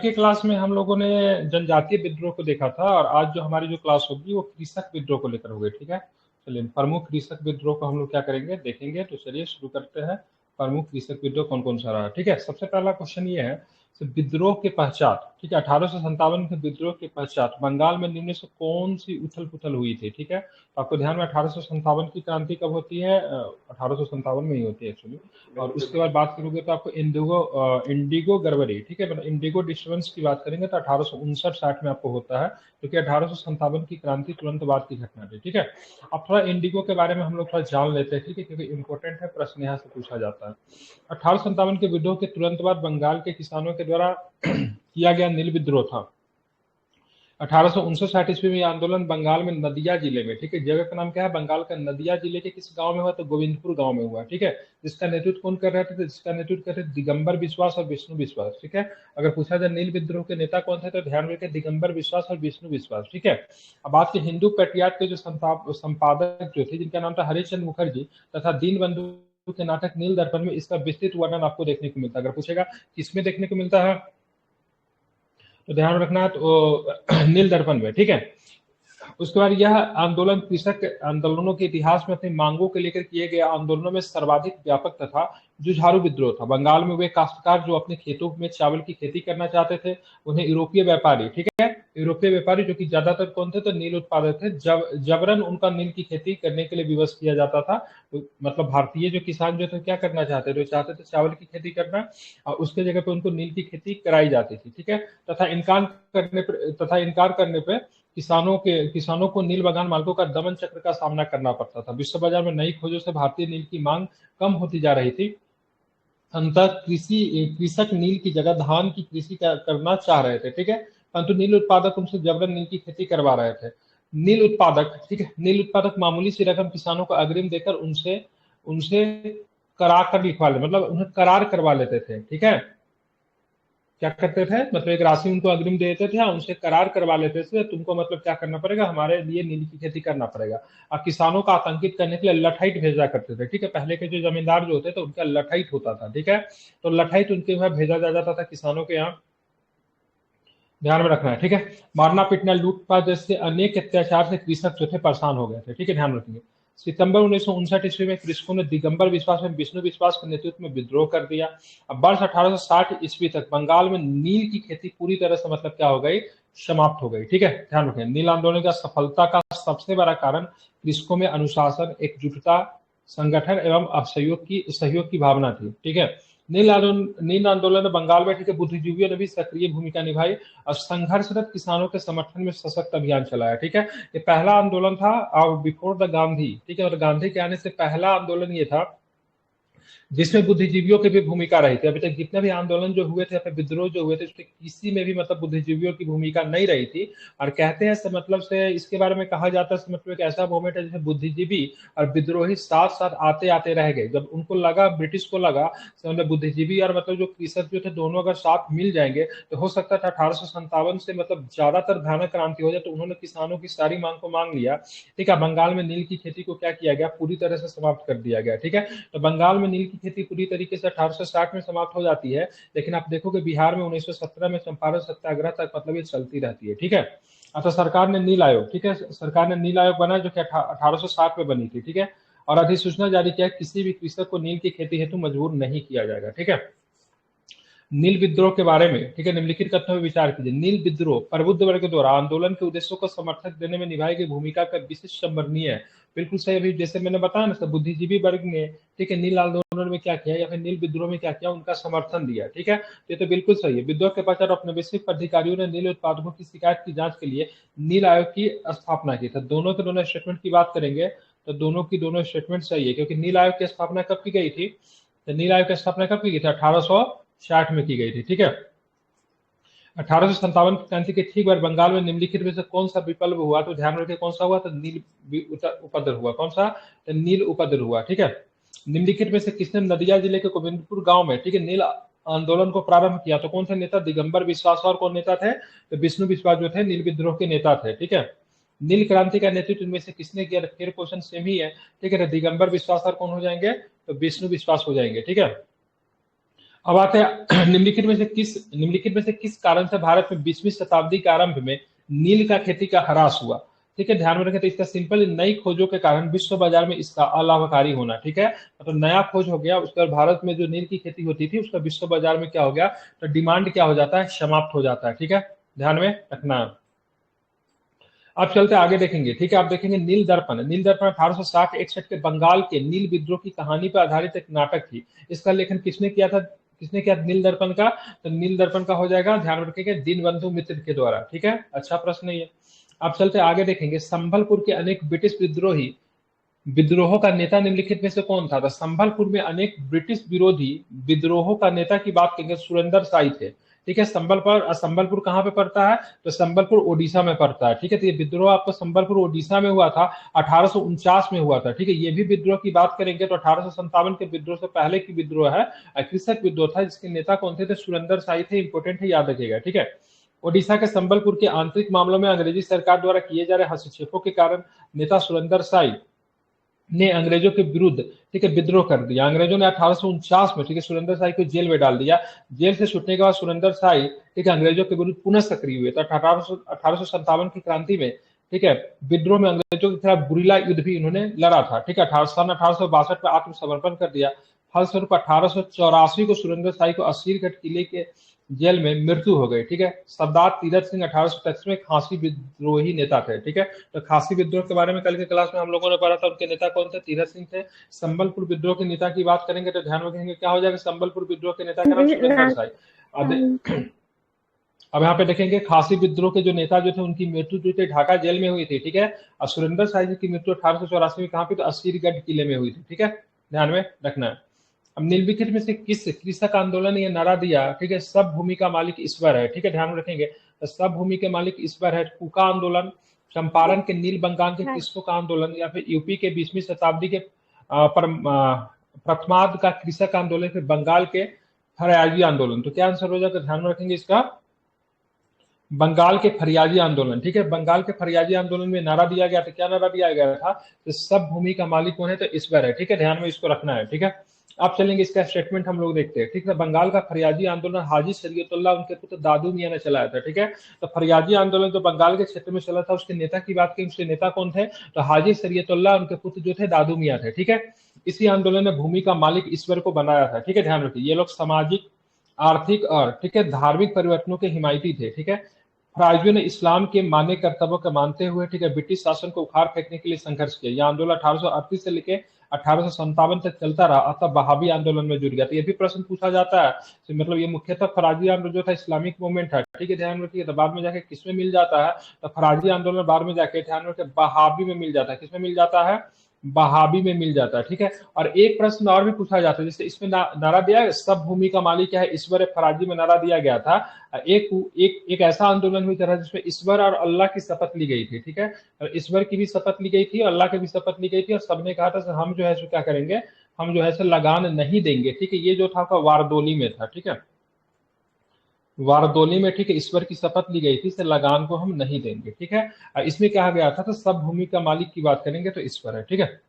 की क्लास में हम लोगों ने जनजातीय विद्रोह को देखा था, और आज जो हमारी जो क्लास होगी वो कृषक विद्रोह को लेकर होगी। ठीक है, चलिए प्रमुख कृषक विद्रोह को हम लोग क्या करेंगे, देखेंगे। तो चलिए शुरू करते हैं। प्रमुख कृषक विद्रोह कौन कौन सा रहा। ठीक है, सबसे पहला क्वेश्चन ये है, तो विद्रोह के पश्चात, ठीक है, 1857 के विद्रोह के पश्चात बंगाल में निम्न से कौन सी उथल पुथल हुई थी। ठीक है, तो आपको ध्यान में 1857 की क्रांति कब होती है, 1857 में ही होती है एक्चुअली। और उसके बाद बात करोगे तो आपको इंडिगो गड़बड़ी, ठीक है, मतलब इंडिगो डिस्टर्बेंस की बात करेंगे तो 1859-60 में आपको होता है, क्योंकि 1857 की क्रांति तुरंत बाद की घटना थी। ठीक है, अब थोड़ा इंडिगो के बारे में हम लोग थोड़ा जान लेते हैं, ठीक है, क्योंकि इंपॉर्टेंट है, प्रश्न यहाँ से पूछा जाता है। 1857 के विद्रोह के तुरंत बाद बंगाल के किसानों के द्वारा किया गया नील विद्रोह था। 1859 ईस्वी में यह आंदोलन बंगाल में नदिया जिले में, ठीक है, जगह का नाम क्या है, बंगाल का नदिया जिले के किस गांव में हुआ, तो गोविंदपुर गांव में हुआ। ठीक है, जिसका नेतृत्व कौन कर रहे थे, तो जिसका नेतृत्व कर रहे थे दिगंबर विश्वास और विष्णु विश्वास। ठीक है, अगर पूछा जाए नील विद्रोह के नेता कौन थे, तो ध्यान रखें दिगंबर विश्वास और विष्णु विश्वास। ठीक है, अब बात की हिंदू पेट्रियाट के जो संपादक जो थे, जिनका नाम था हरिश्चंद्र मुखर्जी, तथा दीनबंधु के नाटक नील दर्पण में इसका विस्तृत वर्णन आपको देखने को मिलता है। अगर पूछेगा किसमें देखने को मिलता है, तो ध्यान रखना, तो नील दर्पण में। ठीक है, उसके बाद यह आंदोलन कृषक आंदोलनों के इतिहास में अपनी मांगों के लेकर किए गए आंदोलनों में सर्वाधिक व्यापक तथा जुझारू विद्रोह था। बंगाल में वे काश्तकार जो अपने खेतों में चावल की खेती करना चाहते थे, उन्हें यूरोपीय व्यापारी, ठीक है, यूरोपीय व्यापारी जो कि ज्यादातर कौन थे, तो नील उत्पादक थे, जबरन उनका नील की खेती करने के लिए विवश किया जाता था। तो मतलब भारतीय जो किसान जो थे क्या करना चाहते थे, चाहते थे चावल की खेती करना, और उसके जगह पे उनको नील की खेती कराई जाती थी। ठीक है, तथा इनकार करने पर किसानों को नील बागान मालिकों का दमन चक्र का सामना करना पड़ता था। विश्व बाजार में नई खोजों से भारतीय नील की मांग कम होती जा रही थी। अंततः कृषक नील की जगह धान की कृषि करना चाह रहे थे। ठीक है, परंतु नील उत्पादक उनसे जबरन नील की खेती करवा रहे थे। नील उत्पादक, ठीक है, नील उत्पादक मामूली सी रकम किसानों को अग्रिम देकर उनसे उनसे करा कर लिखवा ले, मतलब उन्हें करार करवा लेते थे। ठीक है, क्या करते थे, मतलब एक राशि उनको अग्रिम दे देते थे, उनसे करार करवा लेते थे, तुमको मतलब क्या करना पड़ेगा, हमारे लिए नील की खेती करना पड़ेगा। और किसानों को आतंकित करने के लिए लठाइट भेजा करते थे। ठीक है, पहले के जो जमींदार जो होते थे उनका लठाइट होता था। ठीक है, तो लठाइट उनके वहां भेजा जाता था किसानों के यहाँ, ध्यान में रखना है। ठीक है, मारना पीटना लूटपाट जैसे अनेक अत्याचार से कृषक जो थे परेशान हो गए थे। ठीक है, ध्यान रखेंगे। सितंबर 1959 ईस्वी में कृषकों ने दिगंबर विश्वास में विष्णु विश्वास के नेतृत्व में विद्रोह कर दिया। अब वर्ष 1860 ईस्वी तक बंगाल में नील की खेती पूरी तरह से मतलब क्या हो गई, समाप्त हो गई। ठीक है, ध्यान रखें, नील आंदोलन का सफलता का सबसे बड़ा कारण कृषकों में अनुशासन, एकजुटता, संगठन एवं सहयोग की भावना थी। ठीक है, नील आंदोलन बंगाल में, ठीक है, बुद्धिजीवियों ने भी सक्रिय भूमिका निभाई और संघर्षरत किसानों के समर्थन में सशक्त अभियान चलाया। ठीक है, ये पहला आंदोलन था और बिफोर द गांधी, ठीक है, और गांधी के आने से पहला आंदोलन ये था जिसमें बुद्धिजीवियों की भी भूमिका रही थी। अभी तक जितने भी आंदोलन जो हुए थे, अपने विद्रोह जो हुए थे, उसमें किसी में भी मतलब बुद्धिजीवियों की भूमिका नहीं रही थी। और कहते हैं मतलब से इसके बारे में कहा जाता है, मतलब एक ऐसा मूवमेंट है जिसमें बुद्धिजीवी और विद्रोही साथ साथ आते आते रह गए। जब उनको लगा, ब्रिटिश को लगा, तो मतलब बुद्धिजीवी और मतलब जो कृषक जो थे दोनों अगर साथ मिल जाएंगे तो हो सकता था 1857 से मतलब ज्यादातर भयानक क्रांति हो जाए। तो उन्होंने किसानों की सारी मांग को मांग लिया। ठीक है, बंगाल में नील की खेती को क्या किया गया, पूरी तरह से समाप्त कर दिया गया। ठीक है, तो बंगाल में नील की खेती पूरी तरीके से 1860 में समाप्त हो जाती है, लेकिन आप देखोगे बिहार में 1917 में चंपारण सत्याग्रह तक मतलब ये चलती रहती है। ठीक है, अच्छा, सरकार ने नील आयोग, ठीक है, सरकार ने नील आयोग बना जो कि 1860 में बनी थी। ठीक है, और अधिसूचना जारी किया किसी भी कृषक को नील की खेती हेतु मजबूर नहीं किया जाएगा। ठीक है, नील विद्रोह के बारे में, ठीक है, निम्नलिखित कथनों में विचार कीजिए। नील विद्रोह प्रबुद्ध वर्ग द्वारा आंदोलन के उद्देश्यों को समर्थक देने में निभाई गई भूमिका का विशिष्ट संवर्णनीय है। बिल्कुल सही, अभी जैसे मैंने बताया ना, सब बुद्धिजीवी वर्ग ने, ठीक है, नील आंदोलन में क्या किया या फिर नील विद्रोह में क्या किया, उनका समर्थन दिया। ठीक है, ये तो बिल्कुल सही है। विद्रोह के पश्चात औपनिवेशिक अधिकारियों ने नील उत्पादकों की शिकायत की जांच के लिए नील आयोग की स्थापना की। था दोनों के दोनों स्टेटमेंट की बात करेंगे तो दोनों की दोनों स्टेटमेंट सही है, क्योंकि नील आयोग की स्थापना कब की गई थी, तो नील आयोग की स्थापना कब की गई थी, 1860 में की गई थी। ठीक है, 1857 की क्रांति के ठीक बाद बंगाल में निम्नलिखित में से कौन सा विप्लव हुआ, तो ध्यान रखिए कौन सा हुआ, तो नील उपद्रव हुआ। कौन सा, तो नील उपद्रव हुआ। ठीक है, निम्नलिखित में से किसने नदिया जिले के गोविंदपुर गांव में, ठीक है, नील आंदोलन को प्रारंभ किया, तो कौन थे नेता, दिगंबर विश्वास और कौन नेता थे, तो विष्णु विश्वास जो थे नील विद्रोह के नेता थे। ठीक है, नील क्रांति का नेतृत्व इनमें से किसने किया, फिर क्वेश्चन सेम ही है। ठीक है, दिगंबर विश्वास और कौन हो जाएंगे, तो विष्णु विश्वास हो जाएंगे। ठीक है, अब आते हैं निम्नलिखित में से किस कारण से भारत में 20वीं शताब्दी के आरंभ में नील का खेती का ह्रास हुआ। ठीक है, ध्यान में रखें। तो इसका सिंपल, नई खोजों के कारण विश्व बाजार में इसका अलाभकारी होना। ठीक है, तो नया खोज हो गया, उसके बाद भारत में जो नील की खेती होती थी उसका विश्व बाजार में क्या हो गया, तो डिमांड क्या हो जाता है, समाप्त हो जाता है। ठीक है, ध्यान में रखना। अब चलते आगे देखेंगे। ठीक है, आप देखेंगे नील दर्पण। नील दर्पण 1860-61 के बंगाल के नील विद्रोह की कहानी पर आधारित एक नाटक थी। इसका लेखन किसने किया था, किसने किया नील दर्पण का, तो नील दर्पण का हो जाएगा, ध्यान रखेंगे, दीनबंधु मित्र के द्वारा। ठीक है, अच्छा प्रश्न है ये। अब चलते आगे देखेंगे। संबलपुर के अनेक ब्रिटिश विद्रोहों का नेता निम्नलिखित में से कौन था। तो संबलपुर में अनेक ब्रिटिश विरोधी विद्रोहों का नेता की बात करेंगे, सुरेंद्र साई थे। ठीक है, संबलपुर कहाँ पे पड़ता है, तो संबलपुर ओडिशा में पड़ता है। ठीक है, तो ये विद्रोह आपको संबलपुर ओडिशा में हुआ था, 1849 में हुआ था। ठीक है, ये भी विद्रोह की बात करेंगे तो 1857 के विद्रोह से पहले की विद्रोह है, कृषक विद्रोह था, जिसके नेता कौन थे, तो सुरेंद्र साई थे। इंपोर्टेंट है, याद रखिएगा। ठीक है, ओडिशा के संबलपुर के आंतरिक मामलों में अंग्रेजी सरकार द्वारा किए जा रहे हस्तक्षेपों के कारण नेता सुरेंद्र साई ने अंग्रेजों के विरुद्ध, ठीक है, विद्रोह कर दिया। अंग्रेजों ने 1849 में, ठीक है, सुरेंद्र साई को जेल में डाल दिया। जेल से छूटने के बाद सुरेंद्र साई, ठीक है, अंग्रेजों के विरुद्ध पुनः सक्रिय हुए। तो 1857 की क्रांति में, ठीक है, विद्रोह में अंग्रेजों के खिलाफ गुरिल्ला युद्ध भी इन्होंने लड़ा था। ठीक है, 1862 में आत्मसमर्पण कर दिया। फलस्वरूप 1884 को सुरेंद्र साई को असीरगढ़ किले के जेल में मृत्यु हो गई। ठीक है, सरदार तीरथ सिंह 1833 में खासी विद्रोही नेता थे। ठीक है, तो खासी विद्रोह के बारे में कल के क्लास में हम लोगों ने पढ़ा था, उनके नेता कौन थे, तीरथ सिंह थे। संबलपुर विद्रोह के नेता की बात करेंगे तो ध्यान रखेंगे क्या हो जाएगा, संबलपुर विद्रोह के नेता का नाम सुरेंद्र साई। अब यहाँ पे देखेंगे खासी विद्रोह के जो नेता जो थे उनकी मृत्यु जो थी ढाका जेल में हुई थी। ठीक है, और सुरेंद्र साई जी की मृत्यु 1884 में कहाँ पे, तो असीरगढ़ किले में हुई थी। ठीक है, ध्यान में रखना है। अब निम्नलिखित में से किस कृषक आंदोलन ने नारा दिया, ठीक है, सब भूमि का मालिक ईश्वर है। ठीक है, ध्यान रखेंगे, तो सब भूमि के मालिक ईश्वर है। कुका आंदोलन, चंपारण के नील बंगाल के कृषकों का आंदोलन, या फिर यूपी के 20वीं शताब्दी के प्रथमार्ध का कृषक आंदोलन, फिर बंगाल के फरियाजी आंदोलन। तो क्या आंसर हो जाएगा, ध्यान में रखेंगे इसका बंगाल के फरियाजी आंदोलन। ठीक है, बंगाल के फरियाजी आंदोलन में नारा दिया गया था, क्या नारा दिया गया था, तो सब भूमि का मालिक कौन है, तो ईश्वर है। ठीक है, ध्यान में इसको रखना है। ठीक है, आप चलेंगे इसका स्टेटमेंट हम लोग देखते हैं। ठीक है, बंगाल का फरियाजी आंदोलन हाजी शरीयतुल्लाह उनके पुत्र दादू मियां ने चलाया था। ठीक है, तो फरियाजी आंदोलन जो बंगाल के क्षेत्र में चला था, उसके नेता की बात की, उसके नेता कौन थे, तो हाजी शरीयतुल्लाह, उनके पुत्र जो थे दादू मियां थे। ठीक है, इसी आंदोलन ने भूमि का मालिक ईश्वर को बनाया था। ठीक है, ध्यान रखिए, ये लोग सामाजिक, आर्थिक और, ठीक है, धार्मिक परिवर्तनों के हिमायती थे। ठीक है, फराजियों ने इस्लाम के मान्य कर्तव्यों को मानते हुए, ठीक है, ब्रिटिश शासन को उखाड़ फेंकने के लिए संघर्ष किया। यह आंदोलन 1838 से लेकर 1857 तक चलता रहा, अतः बहावी आंदोलन में जुड़ गया। तो ये भी प्रश्न पूछा जाता है, तो मतलब ये मुख्यतः फराजी आंदोलन जो था इस्लामिक मूवमेंट है। ठीक है, ध्यान रखिए, तो बाद में जाके किसमें मिल जाता है, तो फराजी आंदोलन बाद में जाके ध्यान रखिए बहावी में मिल जाता है। किसमें मिल जाता है, बहावी में मिल जाता है। ठीक है, और एक प्रश्न और भी पूछा जाता है, जैसे इसमें नारा दिया है सब भूमि का मालिक क्या है ईश्वर है, फराजी में नारा दिया गया था। एक ऐसा आंदोलन हुई था जिसमें ईश्वर और अल्लाह की शपथ ली गई थी। ठीक है, और ईश्वर की भी शपथ ली गई थी और अल्लाह की भी शपथ ली गई थी, और सबने कहा था हम जो है सो क्या करेंगे, हम जो है सो लगान नहीं देंगे। ठीक है, ये जो था वारदोली में था। ठीक है, वारदोली में, ठीक है, ईश्वर की शपथ ली गई थी, से लगान को हम नहीं देंगे। ठीक है, इसमें कहा गया था तो सब भूमि का मालिक की बात करेंगे तो ईश्वर है। ठीक है,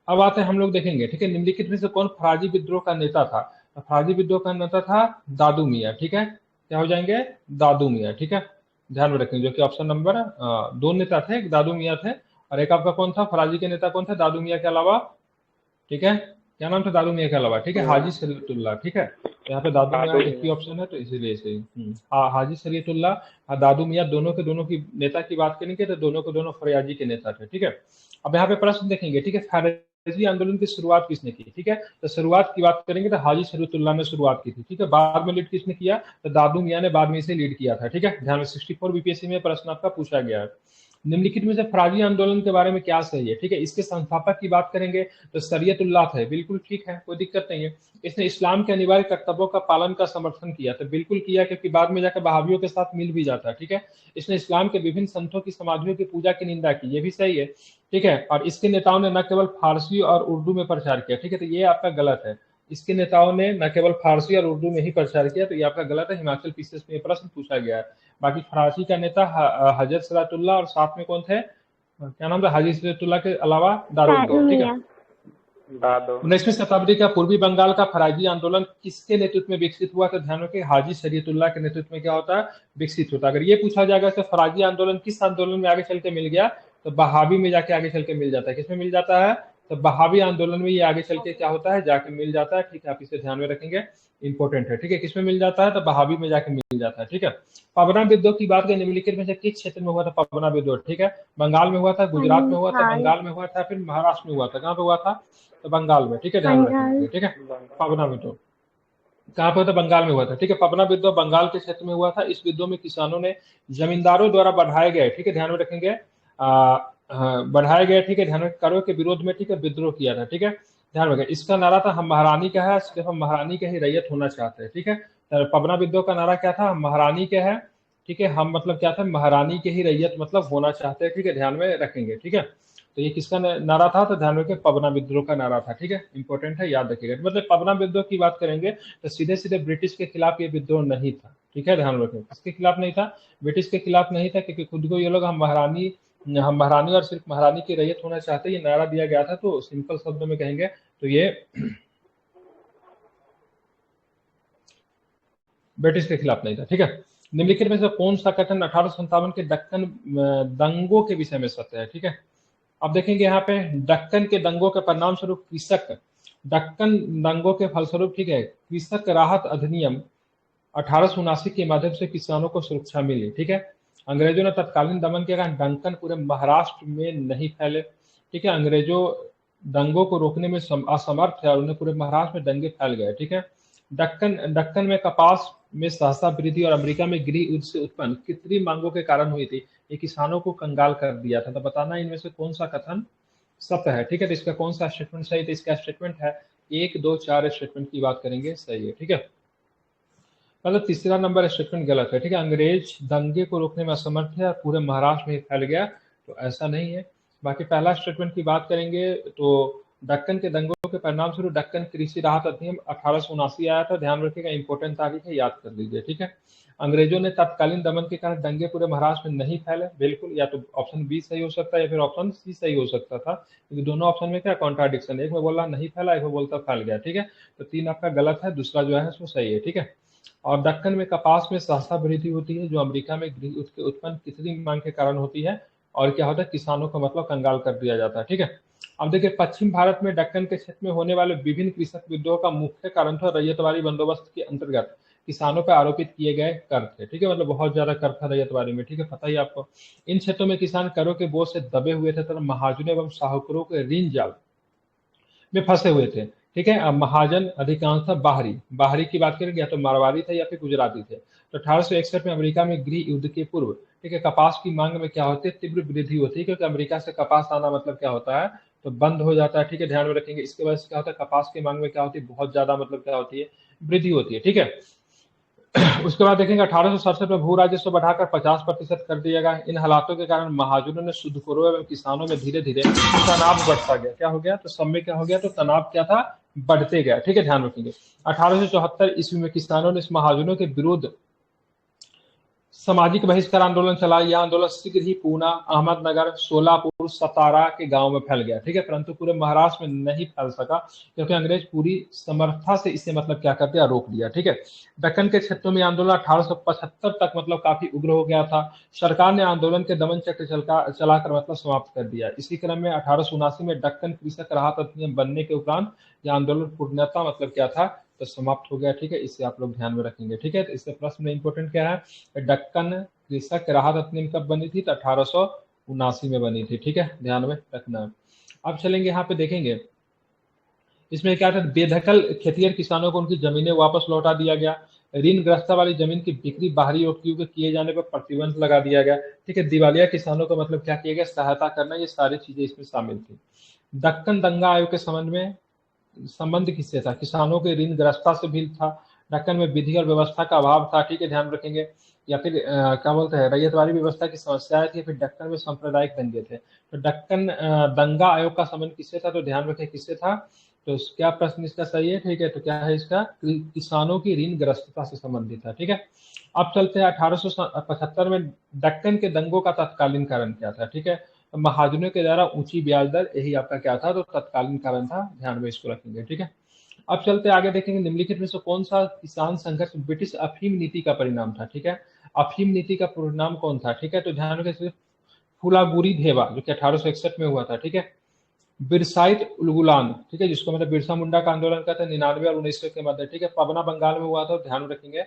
अब आते हैं हम लोग देखेंगे। ठीक है, निम्नलिखित में से कौन फराजी विद्रोह का नेता था, तो फराजी विद्रोह का नेता था दादू मियाँ। ठीक है, क्या हो जाएंगे, दादू मियाँ। ठीक है, ध्यान में रखेंगे, जो कि ऑप्शन नंबर दो नेता थे, एक दादू मियाँ थे और एक आपका कौन था, फराजी के नेता कौन थे, दादू मियाँ के अलावा। ठीक है, क्या नाम था दादू मियाँ के अलावा, ठीक है, हाजी शरीयतुल्लाह। ठीक है, तो यहाँ पे दादू मियाँ एक ही ऑप्शन है, तो इसीलिए से हाजी शरीयतुल्लाह और दादू मियाँ दोनों के दोनों की नेता की बात करेंगे तो दोनों के दोनों फरियाजी के नेता थे। ठीक है, अब यहाँ पे प्रश्न देखेंगे। ठीक है, फराजी आंदोलन की शुरुआत किसने की, ठीक है, तो शुरुआत की बात करेंगे तो हाजी शरीयतुल्लाह ने शुरुआत की थी। ठीक है, बाद में लीड किसने किया, तो दादू मियाँ ने बाद में इसे लीड किया था। ठीक है, ध्यान में 64 बीपीएससी में प्रश्न आपका पूछा गया है। निम्नलिखित में से फराजी आंदोलन के बारे में क्या सही है, ठीक है, इसके संस्थापक की बात करेंगे तो शरीयतुल्लाह थे, बिल्कुल ठीक है, कोई दिक्कत नहीं है। इसने इस्लाम के अनिवार्य कर्तव्यों का पालन का समर्थन किया, तो बिल्कुल किया, क्योंकि बाद में जाकर बहावियों के साथ मिल भी जाता है। ठीक है, इसने इस्लाम के विभिन्न संतों की समाधियों की पूजा की निंदा की, ये भी सही है। ठीक है, और इसके नेताओं ने न केवल फारसी और उर्दू में प्रचार किया। ठीक है, तो ये आपका गलत है, इसके नेताओं ने न केवल फारसी और उर्दू में ही प्रचार किया, तो ये आपका गलत है। हिमाचल पीसीएस में प्रश्न पूछा गया है। बाकी फरासी का नेता हजरत सलातुल्लाह और साथ में कौन थे, क्या नाम था, हाजी सलातुल्लाह के अलावा दादू मियां। ठीक है, भादो। 19वीं शताब्दी का पूर्वी बंगाल का फराजी आंदोलन किसके नेतृत्व में विकसित हुआ? तो ध्यान रखिए, हाजी शरीयतुल्लाह के नेतृत्व में क्या होता है, विकसित होता है। अगर ये पूछा जाएगा तो फराजी आंदोलन किस आंदोलन में आगे चल के मिल गया, तो बहावी में जाके आगे चल के मिल जाता है। किसमें मिल जाता है, तो बहावी आंदोलन में ये आगे चल के क्या होता है, जाके मिल जाता है। ठीक है, आप इसे ध्यान में रखेंगे, इंपॉर्टेंट है। ठीक है, किसमें मिल जाता है, तो बहावी में जाके मिल जाता है। ठीक है, पबना विद्रोह की बात करें, निम्नलिखित में से किस क्षेत्र में हुआ था पबना विद्रोह? ठीक है, बंगाल में हुआ था, गुजरात में हुआ था, बंगाल। बंगाल में हुआ था, फिर महाराष्ट्र में हुआ था। कहाँ पे हुआ था, तो बंगाल में। ठीक है, ध्यान में बंगाल। रखेंगे। ठीक है, बंगाल। पबना विद्रोह कहाँ पे हुआ था, बंगाल में हुआ था। ठीक है, पबना विद्रोह बंगाल के क्षेत्र में हुआ था। इस विद्रोह में किसानों ने जमींदारों द्वारा बढ़ाए गए, ठीक है ध्यान में रखेंगे, बढ़ाए गए, ठीक है ध्यान में, करों के विरोध में, ठीक है, विद्रोह किया था। ठीक है, ध्यान रखें, इसका नारा था हम महारानी का है, सिर्फ हम महारानी के ही रैयत होना चाहते हैं। ठीक है, तो पबना विद्रोह का नारा क्या था, हम महारानी के है। ठीक है, हम मतलब क्या था, महारानी के ही रैयत मतलब होना चाहते हैं। ठीक है, ध्यान में रखेंगे। ठीक है, तो ये किसका नारा था, तो ध्यान रखें, पबना विद्रोह का नारा था। ठीक है, इंपॉर्टेंट है, याद रखिएगा। मतलब पबना विद्रोह की बात करेंगे तो सीधे सीधे ब्रिटिश के खिलाफ ये विद्रोह नहीं था। ठीक है, ध्यान रखें, किसके खिलाफ नहीं था, ब्रिटिश के खिलाफ नहीं था, क्योंकि खुद को ये लोग हम महारानी और सिर्फ महारानी की रैयत होना चाहते, ये नारा दिया गया था। तो सिंपल शब्दों में कहेंगे तो ये ब्रिटिश के खिलाफ नहीं था। ठीक है, निम्नलिखित में से कौन सा कथन 1857 के दक्कन दंगों के विषय में सत्य है? ठीक है, अब देखेंगे यहाँ पे, दक्कन के दंगों के परिणाम स्वरूप कृषक, दक्कन दंगों के फलस्वरूप, ठीक है, कृषक राहत अधिनियम 1879 के माध्यम से किसानों को सुरक्षा मिली। ठीक है, अंग्रेजों ने तत्कालीन दमन के कारण दंकन पूरे महाराष्ट्र में नहीं फैले। ठीक है, अंग्रेजों दंगों को रोकने में असमर्थ है और उन्हें पूरे महाराष्ट्र में दंगे फैल गए। ठीक है, दक्कन में कपास में सहसा वृद्धि और अमेरिका में गृह युद्ध से उत्पन्न कृत्रिम मांगों के कारण हुई थी, ये किसानों को कंगाल कर दिया था। तो बताना इनमें से कौन सा कथन सत्य है। ठीक है, तो इसका कौन सा स्टेटमेंट सही, तो इसका स्टेटमेंट है 1, 2, 4 स्टेटमेंट की बात करेंगे, सही है। ठीक है, मतलब तीसरा नंबर स्टेटमेंट गलत है। ठीक है, अंग्रेज दंगे को रोकने में असमर्थ है और पूरे महाराष्ट्र में फैल गया, तो ऐसा नहीं है। बाकी पहला स्टेटमेंट की बात करेंगे तो दक्कन के दंगों के परिणाम स्वरूप दक्कन कृषि राहत अधिनियम 1879 आया था। ध्यान रखिएगा, इंपॉर्टेंट तारीख है, याद कर लीजिए। ठीक है, अंग्रेजों ने तत्कालीन दमन के कारण दंगे पूरे महाराष्ट्र में नहीं फैले, बिल्कुल, या तो ऑप्शन बी सही हो सकता है या फिर ऑप्शन सी सही हो सकता था, क्योंकि दोनों ऑप्शन में क्या कॉन्ट्राडिक्शन है, एक में बोला नहीं फैला, एक में बोलता फैल गया। ठीक है, तो 3 आपका गलत है, दूसरा जो है वो सही है। ठीक है, और दक्कन में कपास में सहसा वृद्धि होती है, जो अमेरिका में गृह युद्ध के उत्पन्न कृत्रिम मांग के कारण होती है, और क्या होता है, किसानों को मतलब कंगाल कर दिया जाता है। ठीक है, अब देखिए, पश्चिम भारत में दक्कन के क्षेत्र में होने वाले विभिन्न कृषक विद्रोह का मुख्य कारण था रैयतवाड़ी बंदोबस्त के अंतर्गत किसानों पर आरोपित किए गए कर थे। ठीक है, मतलब बहुत ज्यादा कर था रैयतवाड़ी में। ठीक है, पता ही आपको, इन क्षेत्रों में किसान करों के बोझ से दबे हुए थे तथा महाजनों एवं साहूकारों के ऋण जाल में फंसे हुए थे। ठीक है, अब महाजन अधिकांशतः बाहरी बाहरी की बात करें, या तो मारवाड़ी थे या फिर गुजराती थे। तो 1861 में अमेरिका में गृह युद्ध के पूर्व, ठीक है, कपास की मांग में क्या होती है, तीव्र वृद्धि होती है, क्योंकि अमेरिका से कपास आना मतलब क्या होता है, तो बंद हो जाता है। ठीक है, ध्यान में रखेंगे, इसके वजह से क्या होता है, कपास की मांग में क्या होती है, बहुत ज्यादा मतलब क्या होती है, वृद्धि होती है। ठीक है, उसके बाद देखेंगे 1867 में भू राजस्व बढ़ाकर 50% कर दिया गया। इन हालातों के कारण महाजनों ने शुद्धखोरों एवं किसानों में धीरे धीरे तनाव बढ़ता गया। क्या हो गया, तो सब में क्या हो गया, तो तनाव क्या था, बढ़ते गया। ठीक है, ध्यान रखेंगे, 1874 ईस्वी में किसानों ने इस महाजनों के विरुद्ध सामाजिक बहिष्कार आंदोलन चला। यह आंदोलन शीघ्र ही पूना, अहमदनगर, सोलापुर, सतारा के गांव में फैल गया। ठीक है, परंतु पूरे महाराष्ट्र में नहीं फैल सका, क्योंकि अंग्रेज पूरी समर्था से इसे मतलब क्या कर दिया, रोक दिया। ठीक है, दक्कन के क्षेत्रों में आंदोलन 1875 तक मतलब काफी उग्र हो गया था। सरकार ने आंदोलन के दमन चक्र चलाकर मतलब समाप्त कर दिया। इसी क्रम में 1879 में दक्कन कृषक राहत अधिनियम बनने के उपरांत यह आंदोलन पूर्णतः मतलब क्या था, तो समाप्त हो गया। ठीक है, इसे आप लोग ध्यान में रखेंगे। ठीक है, तो इससे प्रश्न में इंपॉर्टेंट क्या है, दक्कन कृषक राहत अधिनियम कब बनी थी, तो 1879 में बनी थी। ठीक है, ध्यान में रखना है। अब चलेंगे यहाँ पे देखेंगे, इसमें क्या था, बेदखल खेतिहर किसानों को उनकी जमीनें वापस लौटा दिया गया। ऋणग्रस्तता वाली जमीन की बिक्री बाहरी व्यक्तियों के किए जाने पर प्रतिबंध लगा दिया गया। ठीक है, दिवालिया किसानों को मतलब क्या किया गया, सहायता करना, ये सारी चीजें इसमें शामिल थी। दक्कन दंगा आयोग के संबंध किससे था, किसानों के ऋणग्रस्तता से भी था। दक्कन में विधि और व्यवस्था का अभाव था। ठीक है, ध्यान रखेंगे, या फिर क्या बोलते हैं, रैयतवाड़ी व्यवस्था की समस्याएं थी। फिर दक्कन में सांप्रदायिक दंगे थे। तो दक्कन दंगा आयोग का संबंध किससे था, तो ध्यान रखें किससे था, तो क्या प्रश्न इसका सही है। ठीक है, तो क्या है इसका, किसानों की ऋणग्रस्तता से संबंधित है। ठीक है, अब चलते हैं 1875 में दक्कन के दंगों का तत्कालीन कारण क्या था। ठीक है, महाजनों के द्वारा ऊंची ब्याज दर, यही आपका क्या था, तो तत्कालीन कारण था, ध्यान में इसको रखेंगे। ठीक है, अब चलते आगे देखेंगे निम्नलिखित में से कौन सा किसान संघर्ष ब्रिटिश अफीम नीति का परिणाम था। ठीक है, अफीम नीति का परिणाम कौन था। ठीक है, तो ध्यान रखिए, फुलागुरी धेवा जो कि 1861 में हुआ था। ठीक है, बिरसाइत उलगुलान, ठीक है, जिसको मतलब बिरसा मुंडा का आंदोलन कहते हैं, 99 और 1900 के मध्य। ठीक है, पबना बंगाल में हुआ था, ध्यान रखेंगे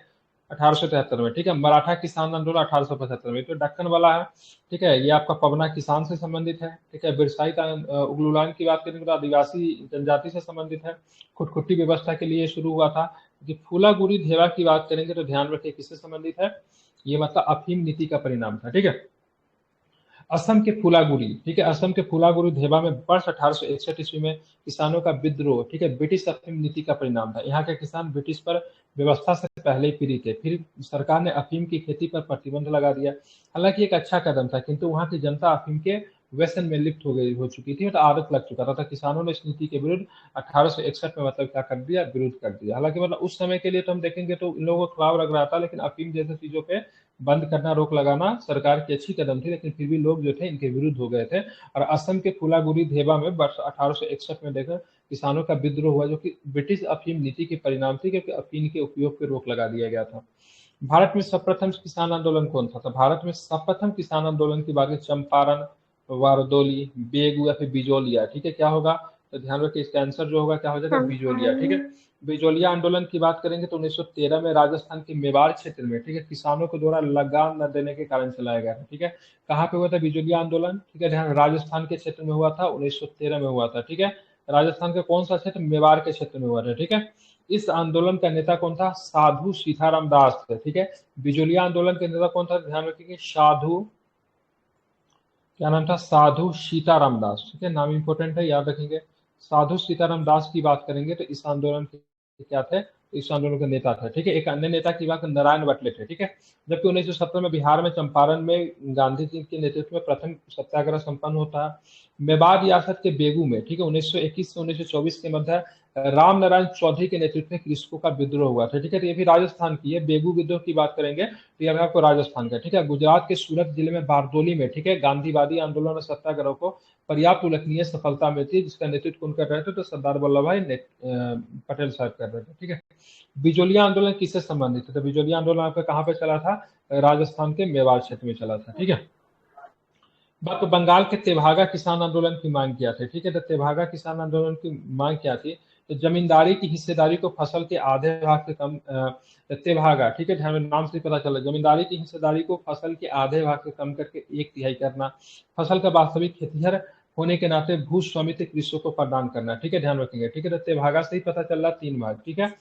1873 में। ठीक है, मराठा किसान आंदोलन 1875 में, तो दक्कन वाला है। ठीक है, ये आपका पबना किसान से संबंधित है। ठीक है, बिरसाइत उलगुलान की बात करेंगे तो आदिवासी जनजाति से संबंधित है, खुदकुटी व्यवस्था के लिए शुरू हुआ था। फूलागुरी धेवा की बात करेंगे तो ध्यान रखिए किससे संबंधित है, ये मतलब अफीम नीति का परिणाम था। ठीक है, असम के फुलागुरी, ठीक है, असम के फुलागुरी धेवा में वर्ष 1861 ईस्वी में किसानों का विद्रोह, ठीक है, ब्रिटिश अफीम नीति का परिणाम था। यहाँ के किसान ब्रिटिश पर व्यवस्था से पहले ही पीड़ित थे, फिर सरकार ने अफीम की खेती पर प्रतिबंध लगा दिया। हालांकि एक अच्छा कदम था, किंतु वहाँ की जनता अफीम के व्यसन में लिप्त हो चुकी थी, तो आदत लग चुका था, किसानों ने इस नीति के विरुद्ध 1861 में मतलब क्या कर दिया, विरोध कर दिया। हालांकि मतलब उस समय के लिए तो हम देखेंगे तो इन लोगों को खराब लग रहा था, लेकिन अफीम जैसे चीजों पे बंद करना, रोक लगाना सरकार की अच्छी कदम थी, लेकिन फिर भी लोग जो थे इनके विरुद्ध हो गए थे। और असम के फुलागुरी धेवा में वर्ष 1861 में देखा किसानों का विद्रोह हुआ, जो कि ब्रिटिश अफीम नीति के परिणाम थी, क्योंकि अफीम के उपयोग पर रोक लगा दिया गया था। भारत में सर्वप्रथम किसान आंदोलन कौन था, तो भारत में सर्वप्रथम किसान आंदोलन की बात चंपारण, वारदोली, बेगू या फिर बिजोलिया। ठीक है, क्या होगा, तो ध्यान रखिए इसका आंसर जो होगा क्या हो जाएगा, बिजोलिया। ठीक है, बिजोलिया आंदोलन की बात करेंगे तो 1913 में राजस्थान के मेवाड़ क्षेत्र में, ठीक है, किसानों के द्वारा लगान न देने के कारण चलाया गया था। ठीक है, कहाँ पे हुआ था बिजोलिया आंदोलन, ठीक है, ध्यान, राजस्थान के क्षेत्र में हुआ था, 1913 में हुआ था। ठीक है, राजस्थान का कौन सा क्षेत्र, मेवाड़ के क्षेत्र में हुआ था। ठीक है, इस आंदोलन का नेता कौन था, साधु सीताराम दास थे। ठीक है, बिजोलिया आंदोलन के नेता कौन था, ध्यान रखिए साधु, क्या नाम था, साधु सीताराम दास। ठीक है, नाम इंपॉर्टेंट है, याद रखेंगे। साधु सीताराम दास की बात करेंगे तो इस आंदोलन के क्या थे, इस आंदोलन के नेता थे। ठीक है, एक अन्य नेता की बात नारायण बटले थे। ठीक है, जबकि 1917 में बिहार में चंपारण में गांधी जी के नेतृत्व में प्रथम सत्याग्रह संपन्न होता है। मेवाड़ रियासत के बेगू में, ठीक है, 1921 से 1924 के मध्य राम नारायण चौधरी के नेतृत्व में कृषकों का विद्रोह हुआ था। ठीक है, तो ये भी राजस्थान की है, बेगू विद्रोह की बात करेंगे तो यह आपको राजस्थान का। ठीक है, गुजरात के सूरत जिले में बारदोली में, ठीक है, गांधीवादी आंदोलन और सत्याग्रह को पर्याप्त उल्लेखनीय सफलता मिलती है, जिसका नेतृत्व कौन कर रहे थे, तो सरदार वल्लभ भाई पटेल साहब कर रहे थे। ठीक है, बिजोलिया आंदोलन किससे संबंधित है, तो बिजोलिया आंदोलन आपका कहाँ पे चला था, राजस्थान के मेवाड़ क्षेत्र में चला था। ठीक है, बात तो बंगाल के तेभागा किसान आंदोलन की मांग किया था। ठीक है, तो तेभागा किसान आंदोलन की मांग क्या थी, तो जमींदारी की हिस्सेदारी को फसल के आधे भाग से कम, तेभागा, ठीक है, ध्यान में नाम से पता चला, जमींदारी की हिस्सेदारी को फसल के आधे भाग से कम करके एक तिहाई करना, फसल का वास्तविक खेतिहर होने के नाते भू स्वामित्व कृषकों को प्रदान करना। ठीक है, ध्यान रखेंगे। ठीक है, तो तेभागा से ही पता चल रहा 3 भाग। ठीक है,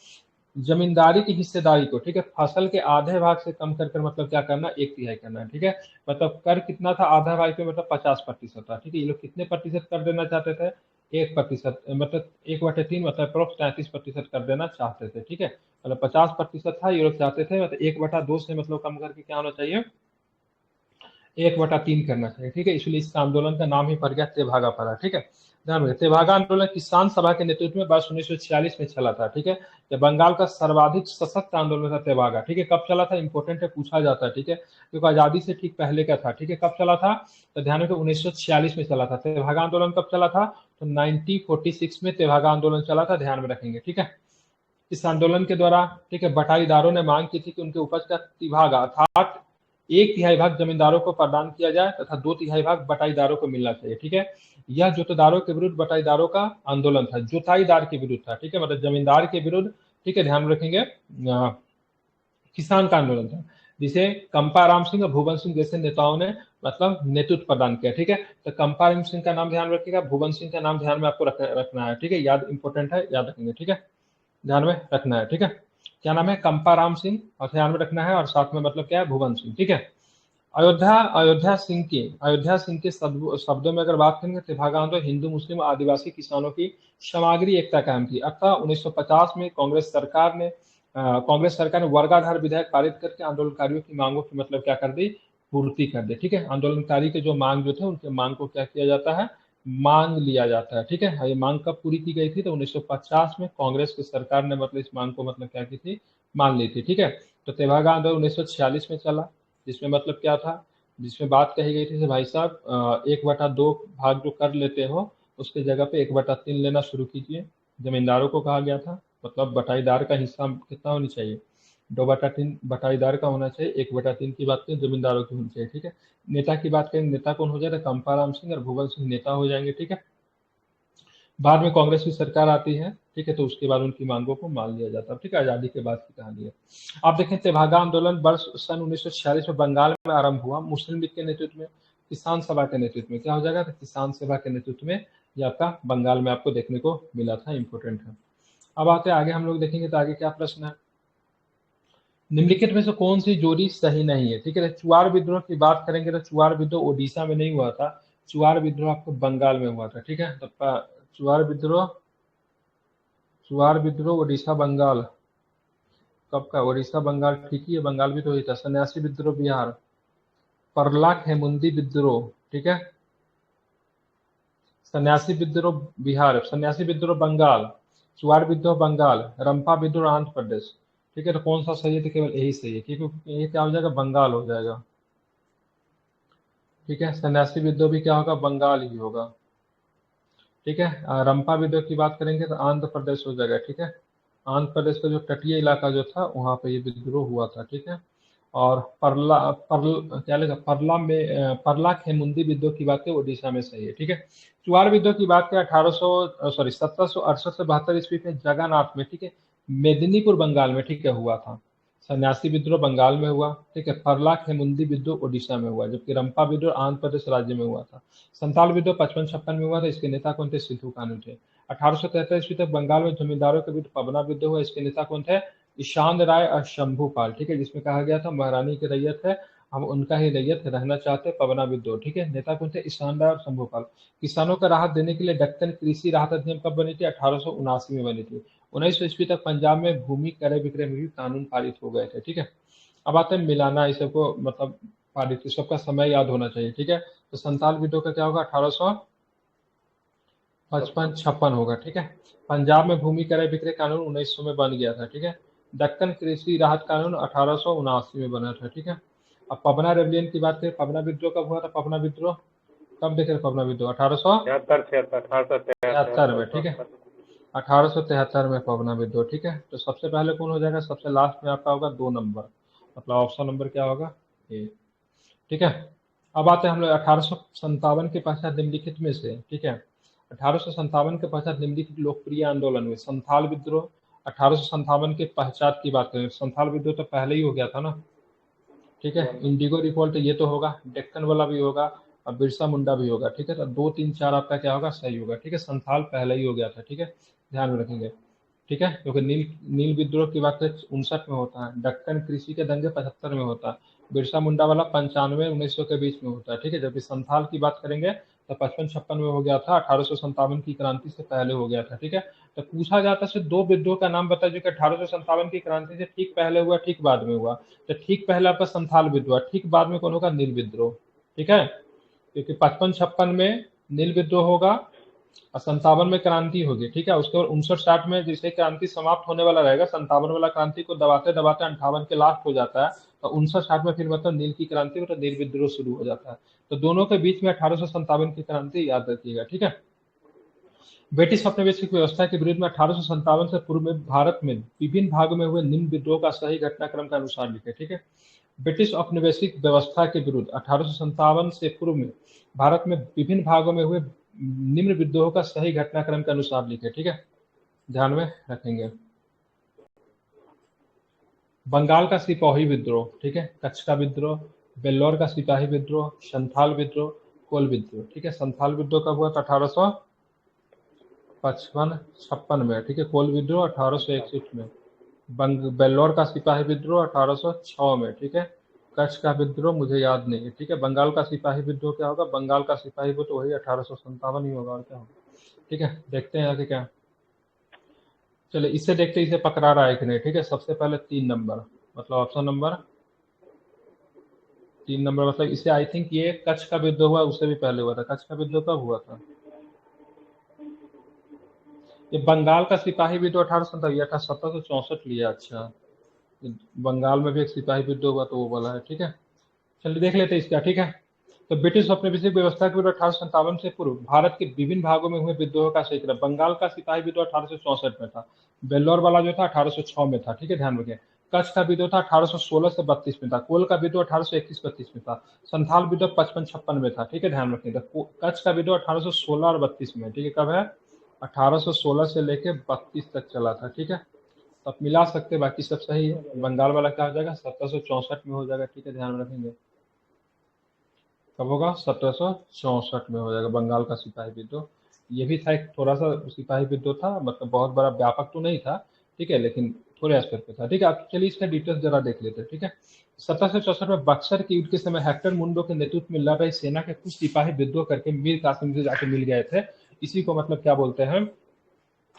जमींदारी की हिस्सेदारी को, ठीक है, फसल के आधे भाग से कम कर मतलब क्या करना, एक तिहाई करना। ठीक है, मतलब कर कितना था, आधा भाग पे मतलब 50% था। ठीक है, ये लोग कितने प्रतिशत कर देना चाहते थे, 1%, मतलब 1/3 मतलब अप्रोक्स 33% कर देना चाहते थे। ठीक है, मतलब 50% था, ये लोग चाहते थे मतलब 1/2 से मतलब कम करके क्या होना चाहिए, 1/3 करना चाहिए। ठीक है, इसलिए इस आंदोलन का नाम ही पड़ गया तेभागा पड़ा। ठीक है, ध्यान रखिए, तेभागा आंदोलन किसान सभा के नेतृत्व में वर्ष 1946 में चला था। ठीक है, ये बंगाल का सर्वाधिक सशक्त आंदोलन था तेभागा। ठीक है, कब चला था, इंपॉर्टेंट है, पूछा जाता है। ठीक है, क्योंकि आजादी से ठीक पहले का था। ठीक है, कब चला था, तो ध्यान रखिए 1946 में चला था। तेभागा आंदोलन कब चला था, तो 1946 में तेभागा आंदोलन चला था, ध्यान में रखेंगे। ठीक है, इस आंदोलन के द्वारा, ठीक है, बटाईदारों ने मांग की थी कि उनके उपज का तिभागा अर्थात 1/3 भाग जमींदारों को प्रदान किया जाए तथा 2/3 भाग बटाईदारों को मिलना चाहिए। ठीक है, यह जोतदारों के विरुद्ध बटाईदारों का आंदोलन था, जोताईदार के विरुद्ध था। ठीक है, मतलब जमींदार के विरुद्ध, ठीक है, ध्यान रखेंगे, किसान का आंदोलन था, जिसे कंपाराम सिंह और भुवन सिंह जैसे नेताओं ने मतलब नेतृत्व प्रदान किया। ठीक है, तो कंपाराम सिंह का नाम ध्यान रखिएगा, भुवन सिंह का नाम ध्यान में आपको रखना है। ठीक है, याद इंपॉर्टेंट है, याद रखेंगे। ठीक है, ध्यान में रखना है। ठीक है, क्या नाम है, कंपाराम सिंह, और ध्यान में रखना है, और साथ में मतलब क्या है, भुवन सिंह। ठीक है, अयोध्या सिंह के शब्दों में अगर बात करेंगे, तेभागा आंदोलन हिंदू मुस्लिम आदिवासी किसानों की समाग्री एकता कायम की। अतः 1950 में कांग्रेस सरकार ने वर्गाधार विधेयक पारित करके आंदोलनकारियों की मांगों की मतलब क्या कर दी, पूर्ति कर दी। ठीक है, आंदोलनकारी के जो मांग जो थे उनके मांग को क्या किया जाता है, मांग लिया जाता है। ठीक है, ये मांग कब पूरी की गई थी, तो 1950 में कांग्रेस की सरकार ने मतलब इस मांग को मतलब क्या की थी, मान ली थी। ठीक है, तो तेभागा आंदोलन 1946 में चला, जिसमें मतलब क्या था, जिसमें बात कही गई थी कि भाई साहब 1/2 भाग जो कर लेते हो उसके जगह पे 1/3 लेना शुरू कीजिए। जमींदारों को कहा गया था, मतलब बटाईदार का हिस्सा कितना होनी चाहिए, 2/3 बटाईदार का होना चाहिए, 1/3 की बात करें जमींदारों की होनी चाहिए। ठीक है, नेता की बात करें, नेता कौन हो जाएगा, कंपाराम सिंह और भुवन सिंह नेता हो जाएंगे। ठीक है, बाद में कांग्रेस की सरकार आती है। ठीक है, तो उसके बाद उनकी मांगों को मान लिया जाता है। ठीक है, आजादी के बाद की कहानी है। आप देखें, तेभागा आंदोलन वर्ष सन 1946 में बंगाल में आरंभ हुआ, मुस्लिम लीग के नेतृत्व में, किसान सभा के नेतृत्व में। क्या हो जाएगा, तो किसान सभा के नेतृत्व में ये आपका बंगाल में आपको देखने को मिला था, इंपोर्टेंट है। अब आते हैं आगे, हम लोग देखेंगे तो आगे क्या प्रश्न है, निम्नलिखित में से कौन सी जोड़ी सही नहीं है। ठीक है, तो चुआर विद्रोह की बात करेंगे तो चुआर विद्रोह ओडिशा में नहीं हुआ था, चुआर विद्रोह आपको बंगाल में हुआ था। ठीक है, तो चुआर विद्रोह, चुआर विद्रोह ओडिशा बंगाल कब का, ओडिशा बंगाल ठीक ही है, बंगाल भी तो ही था। सन्यासी विद्रोह बिहार, परलाक हेमुंदी विद्रोह, ठीक है, सन्यासी विद्रोह बिहार, सन्यासी विद्रोह बंगाल, चुआर विद्रोह बंगाल, रंपा विद्रोह आंध्र प्रदेश। ठीक है, तो कौन सा सही है, तो केवल यही सही है, क्योंकि ये क्या हो जाएगा, बंगाल हो जाएगा। ठीक है, सन्यासी विद्रोह भी क्या होगा, बंगाल ही होगा। ठीक है, रंपा विद्रोह की बात करेंगे तो आंध्र प्रदेश हो जाएगा। ठीक है, आंध्र प्रदेश का जो तटीय इलाका जो था वहां पे ये विद्रोह हुआ था। ठीक है, और क्या लिखा, परला खेमुंदी विद्रोह की बात है ओडिशा में सही है। ठीक है, चुआर विद्रोह की बात करें 1768 से 72 ईस्वी में जगन्नाथ में, ठीक है, मेदिनीपुर बंगाल में, ठीक है, हुआ था। सन्यासी विद्रोह बंगाल में हुआ। ठीक है, परला खेमुंदी विद्रोह ओडिशा में हुआ, जबकि रंपा विद्रोह आंध्र प्रदेश राज्य में हुआ था। संताल विद्रोह 55-56 में हुआ था, इसके नेता कौन थे, सिद्धू कान्हू थे। 1873 ईस्वी तक बंगाल में जमींदारों के विरुद्ध पबना विद्रोह हुआ, इसके नेता कौन थे, ईशान राय और शंभूपाल। ठीक है, जिसमें कहा गया था महारानी की रैयत है, हम उनका ही रैयत रहना चाहते, पबना विद्रोह। ठीक है, नेता कौन थे, ईशान राय और शंभूपाल। किसानों को राहत देने के लिए दक्कन कृषि राहत अधिनियम कब बनी थी, 1879 में बनी थी। 1900 ईस्वी तक पंजाब में भूमि क्रय विक्रय में भी कानून पारित हो गए थे। ठीक है, अब आते हैं मिलाना, इस सबको मतलब पारित, सबका समय याद होना चाहिए। ठीक है, तो संताल विद्रोह का क्या होगा, 1855-56 होगा। ठीक है, पंजाब में भूमि क्रय विक्रय कानून 1900 में बन गया था। ठीक है, दक्कन कृषि राहत कानून 1879 में बना था। ठीक है, अब पबना रेवलियन की बात करें, पबना विद्रोह कब हुआ था, पबना विद्रोह कब देखे, पबना विद्रोह 1873 में। ठीक है, 1873 में पबना विद्रोह। ठीक है, तो सबसे पहले कौन हो जाएगा, सबसे लास्ट में आपका होगा 2 नंबर, मतलब ऑप्शन नंबर क्या होगा, ए। ठीक है, अब आते हैं हम लोग 1857 के पश्चात निम्नलिखित में से, ठीक है, 1857 के पश्चात निम्नलिखित लोकप्रिय आंदोलन हुए, संथाल विद्रोह। 1857 के पश्चात की बात करें, संथाल विद्रोह तो पहले ही हो गया था ना। ठीक है, इंडिगो रिवॉल्ट ये तो होगा, डेक्कन वाला भी होगा, और बिरसा मुंडा भी होगा। ठीक है, तो 2 3 4 आपका क्या होगा, सही होगा। ठीक है, संथाल पहले ही हो गया था। ठीक है, ध्यान में रखेंगे। ठीक है, क्योंकि नील नील विद्रोह की बात 59 में होता है, दक्कन कृषि के दंगे 75 में होता है, बिरसा मुंडा वाला 95-1900 के बीच में होता है। ठीक है, जबकि संथाल की बात करेंगे तो 55-56 में हो गया था, 1857 की क्रांति से पहले हो गया था। ठीक है, तो पूछा जाता है 2 विद्रोह का नाम बताइए जो कि 1857 की क्रांति से ठीक पहले हुआ, ठीक बाद में हुआ। तो ठीक पहले आपका संथाल विद्रोह, ठीक बाद में कौन होगा, नील विद्रोह। ठीक है, क्योंकि 55-56 में नील विद्रोह होगा और 57 में क्रांति होगी। ठीक है, उसके बाद 59-60 में जैसे क्रांति समाप्त होने वाला रहेगा, 57 वाला क्रांति को दबाते दबाते 58 के लास्ट हो जाता है, तो 59-60 में फिर मतलब नील की क्रांति मतलब नील विद्रोह शुरू हो जाता है। तो दोनों के बीच में 1857 की क्रांति याद रखिएगा। ठीक है, ब्रिटिश औपनिवेशिक व्यवस्था के विरुद्ध में 1857 से पूर्व में भारत में विभिन्न भागों में हुए निम्न विद्रोह का सही घटनाक्रम के अनुसार लिखे। ठीक है, ब्रिटिश औपनिवेशिक व्यवस्था के विरुद्ध 1857 से पूर्व में भारत में विभिन्न भागों में हुए निम्न विद्रोह का सही घटनाक्रम के अनुसार लिखे। ठीक है, ध्यान में रखेंगे। बंगाल का सिपाही विद्रोह, ठीक है, कच्छ का विद्रोह, बेल्लौर का सिपाही विद्रोह, संथाल विद्रोह, कोल विद्रोह। ठीक है, संथाल विद्रोह कब हुआ था, 1855-56 में। ठीक है, कोल विद्रोह 1861 में, बेल्लौर का सिपाही विद्रोह 1806 में। ठीक है, कच्छ का विद्रोह मुझे याद नहीं है। ठीक है, बंगाल का सिपाही विद्रोह क्या होगा, बंगाल का सिपाही विद्रोह तो वही 1857 ही होगा, और क्या होगा। ठीक है, देखते हैं आगे क्या, चले इससे देखते हैं इसे पकड़ा रहा है कि नहीं। ठीक है, सबसे पहले 3 नंबर, मतलब ऑप्शन नंबर 3 नंबर, मतलब इसे आई थिंक ये कच्छ का विद्रोह हुआ, उससे भी पहले हुआ था। कच्छ का विद्रोह कब हुआ था, ये बंगाल का सिपाही विद्रोह 1764 लिया। अच्छा, बंगाल में भी एक सिपाही विद्रोह हुआ तो वो वाला है। ठीक है, चलिए देख लेते हैं इसका, ठीक है। तो ब्रिटिश औपनिवेशिक व्यवस्था के विरुद्ध 1857 से पूर्व भारत के विभिन्न भागों में हुए विद्रोह का क्षेत्र, बंगाल का सिपाही विद्रोह 1864 में था, बेल्लौर वाला जो था 1806 में था, ठीक है, ध्यान रखें। कच्छ का विद्रोह था 1816 से 32 में था, कोल का विद्रोह 1821-32 में था, संथाल विद्रोह 55-56 में था, ठीक है, ध्यान रखें। तो कच्छ का विद्रोह 1816 और 32 में, ठीक है, कब है? 1816 से लेके 32 तक चला था, ठीक है। तो आप मिला सकते, बाकी सब सही है। बंगाल वाला क्या हो जाएगा? 1764 में हो जाएगा, ठीक है, ध्यान रखेंगे। कब होगा? 1764 में हो जाएगा बंगाल का सिपाही विद्रोह। ये भी था, एक थोड़ा सा सिपाही विद्रोह था, मतलब बहुत बड़ा व्यापक तो नहीं था, ठीक है, लेकिन थोड़े स्तर पे था, ठीक है। आप चलिए इसका डिटेल्स जरा देख लेते हैं, ठीक है। 1764 में बक्सर के युद्ध के समय हेक्टर मुंडो के नेतृत्व में लड़ रही सेना के कुछ सिपाही विद्रोह करके मीर कासिम से जाके मिल गए थे। इसी को मतलब क्या बोलते हैं?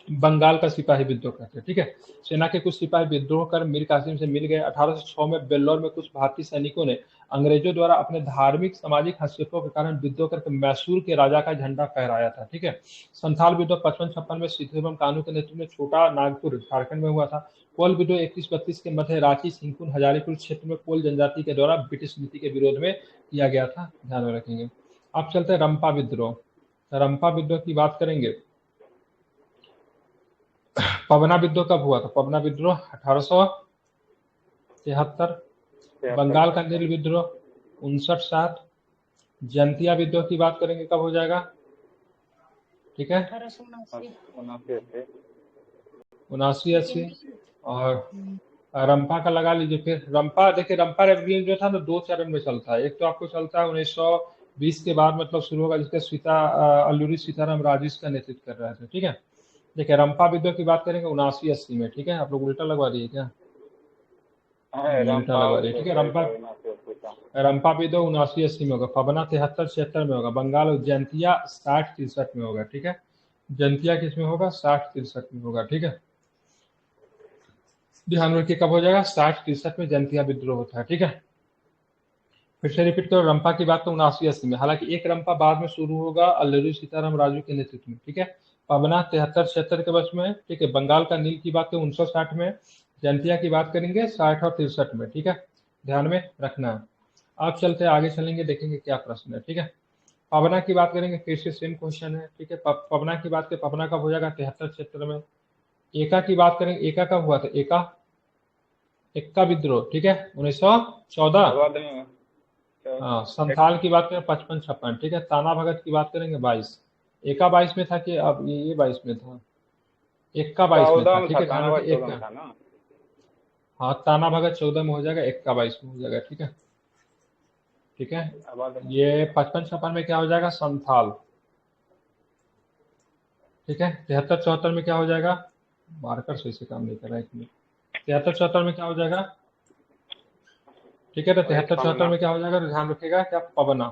बंगाल का सिपाही विद्रोह कहते हैं, ठीक है। सेना के कुछ सिपाही विद्रोह कर मीर कासिम से मिल गए। 1806 में बेल्लौर में कुछ भारतीय सैनिकों ने अंग्रेजों द्वारा अपने धार्मिक सामाजिक हस्तक्षेपों के कारण विद्रोह करके मैसूर के राजा का झंडा फहराया था, ठीक है। संथाल विद्रोह 55-56 में सीताराम कानू के नेतृत्व में छोटा नागपुर झारखंड में हुआ था। कोल विद्रोह 31-32 के मध्य रांची सिंहपुर हजारीपुर क्षेत्र में कोल जनजाति के द्वारा ब्रिटिश नीति के विरोध में किया गया था, ध्यान में रखेंगे। अब चलते हैं रंपा विद्रोह। रंपा विद्रोह की बात करेंगे। पवना विद्रोह कब हुआ था? पवना विद्रोह 1873। बंगाल का नील विद्रोह 59-60। जयंतिया विद्रोह की बात करेंगे, कब हो जाएगा? ठीक है, 79-80। और रंपा का लगा लीजिए फिर। रंपा देखिए, रंपा रेवोल्यूशन जो था ना, 2 चरण में चलता है। एक तो आपको चलता है 1920 के बाद, मतलब शुरू होगा, जिसका अल्लूरी सीताराम राजू इसका नेतृत्व कर रहे थे, ठीक है। देखिए रंपा विद्रोह की बात करेंगे 79-80 में, ठीक है। आप लोग उल्टा लगवा दिए क्या? उल्टा लगवा दिए, ठीक है। रंपा विद्रोह 79-80 में होगा। पवना 73-76 में होगा। बंगाल और जयंतिया 60-63 में होगा, ठीक है। जयंतिया किस में होगा? 60-63 में होगा, ठीक है। ध्यान रखिए कब हो जाएगा? 60-63 में जयंतिया विद्रोह होता है, ठीक है। फिर से रिपीट करो, रंपा की बात तो 79-80 में, हालांकि एक रंपा बाद में शुरू होगा अल्लूरी सीताराम राजू के नेतृत्व में, ठीक है। पवना 73-76 के वर्ष में, ठीक है। बंगाल का नील की बात तो 1960 में। जयंतिया की बात करेंगे 60 और 63 में, ठीक है, ध्यान में रखना है। अब चलते आगे चलेंगे, देखेंगे क्या प्रश्न है, ठीक है। पवना की बात करेंगे, फिर से सेम क्वेश्चन है, ठीक है। पवना की बात करें, पवना कब हो जाएगा? 73-76 में। एका की बात करेंगे, एका कब हुआ था? एक्का विद्रोह, ठीक है, 1914। हाँ, संथाल की बात करें 55-56, ठीक है। ताना भगत की बात करेंगे 22। एका 22 में था कि अब ये 22 में था? एक्का 22 में था, ठीक है, ध्यान रखिए। एक्का, हाँ, ताना भगत 14 में हो जाएगा, एक्का 22 में हो जाएगा, ठीक है, ठीक है। ये 55-56 में क्या हो जाएगा? संथाल, ठीक है। 73-74 में क्या हो जाएगा? मार्कर सही से काम नहीं कर रहा है, एक मिनट। 73-74 में क्या हो जाएगा? ठीक है, तो 73-74 में क्या हो जाएगा? तो ध्यान रखिएगा, क्या? पवना,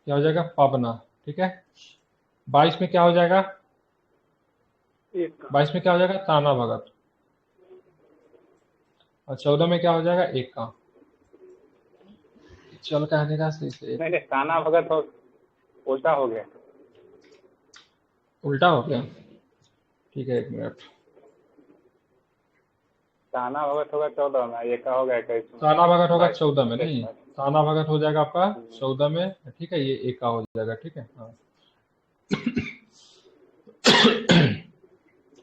क्या हो जाएगा? पवना, ठीक है। 22 में क्या हो जाएगा? 22 में क्या हो जाएगा? ताना भगत। और 14 में क्या हो जाएगा? एक्का। चल कहने का सही से नहीं, ताना भगत हो, उल्टा हो गया। उल्टा हो गया, ठीक है, एक मिनट। ताना भगत होगा 14 में, एका होगा 21 में। ताना भगत होगा 14 में, नहीं, ताना भगत हो जाएगा आपका 14 में, ठीक है। ये एका हो जाएगा, ठीक है, हाँ।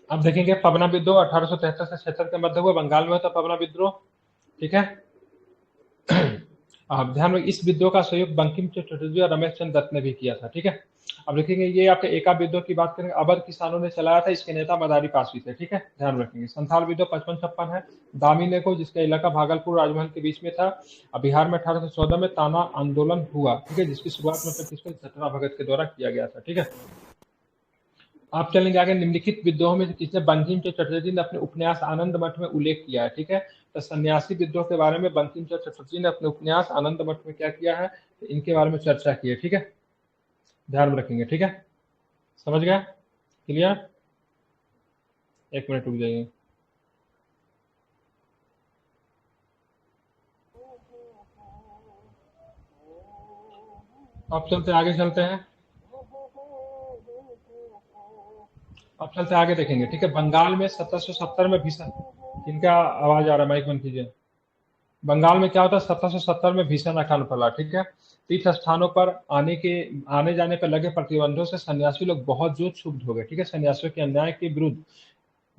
अब देखेंगे पवना विद्रोह 1873 से 76 के मध्य हुआ, बंगाल में होता पवना विद्रोह, ठीक है। अब ध्यान में, इस विद्रोह का सहयोग बंकिम चंद्र चटर्जी और रमेश चंद्र दत्त ने भी किया था, ठीक है। अब देखेंगे, ये आपके एका विद्रोह की बात करेंगे, अवध किसानों ने चलाया था, इसके नेता मदारी पासवी थे, ठीक है, ध्यान रखेंगे। संथाल विद्रोह 55-56 है। दामी नेको, जिसका इलाका भागलपुर राजमहल के बीच में था। अब बिहार में 1814 में ताना आंदोलन हुआ, ठीक है, जिसकी शुरुआत मतलब किसको? जटना भगत के द्वारा किया गया था, ठीक है। आप चलेंगे आगे। निम्नलिखित विद्रोह में किसने? बंकिम चंद्र चटर्जी ने अपने उपन्यास आनंद मठ में उल्लेख किया है, ठीक है। तो सन्यासी विद्रोह के बारे में बंकिम चंद्र चटर्जी ने अपने उपन्यास आनंद मठ में क्या किया है? तो इनके बारे में चर्चा की है, ठीक है, ध्यान में रखेंगे, ठीक है। समझ गया? क्लियर? एक मिनट रुक जाइए। अब चलते आगे, चलते हैं। अब चलते आगे देखेंगे, ठीक है। बंगाल में 1770 में भीषण, किनका आवाज आ रहा है? माइक बंद कीजिए। बंगाल में क्या होता है, 1770 में भीषण अकाल फैला, ठीक है। तीर्थ स्थानों पर आने जाने पर लगे प्रतिबंधों से सन्यासी लोग बहुत जो क्षुब्ध हो गए, ठीक है। सन्यासियों के अन्याय के विरुद्ध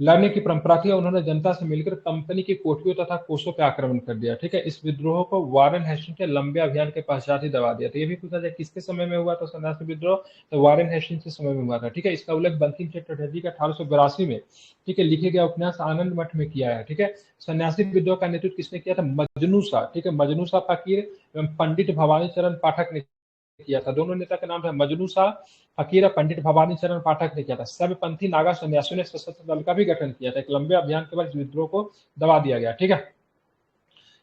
लड़ने की परंपरा थी, उन्होंने जनता से मिलकर कंपनी की कोठियों तथा कोषों पर आक्रमण कर दिया, ठीक है। इस विद्रोह को वारेन हेस्टिंग के लंबे अभियान के पश्चात ही दबा दिया। तो ये भी पूछा जाए किसके समय में हुआ था सन्यासी विद्रोह, तो वारेन हेस्टिंग के समय में हुआ था, ठीक है। इसका उल्लेख बंकिम चटर्जी का 1882 में, ठीक है, लिखे गया उपन्यास आनंद मठ में किया है, ठीक है। सन्यासी विद्रोह का नेतृत्व किसने किया था, मजनू शाह, ठीक है। मजनू शाह फकीर एवं पंडित भवानी चरण पाठक ने किया था। दोनों नेता का नाम था मजनू शाह फकीर और पंडित भवानी चरण पाठक ने किया था। सर्वपंथी नागा सन्यासियों ने सशस्त्र दल का भी गठन किया था। एक लंबे अभियान के बाद विद्रोह को दबा दिया गया, ठीक है।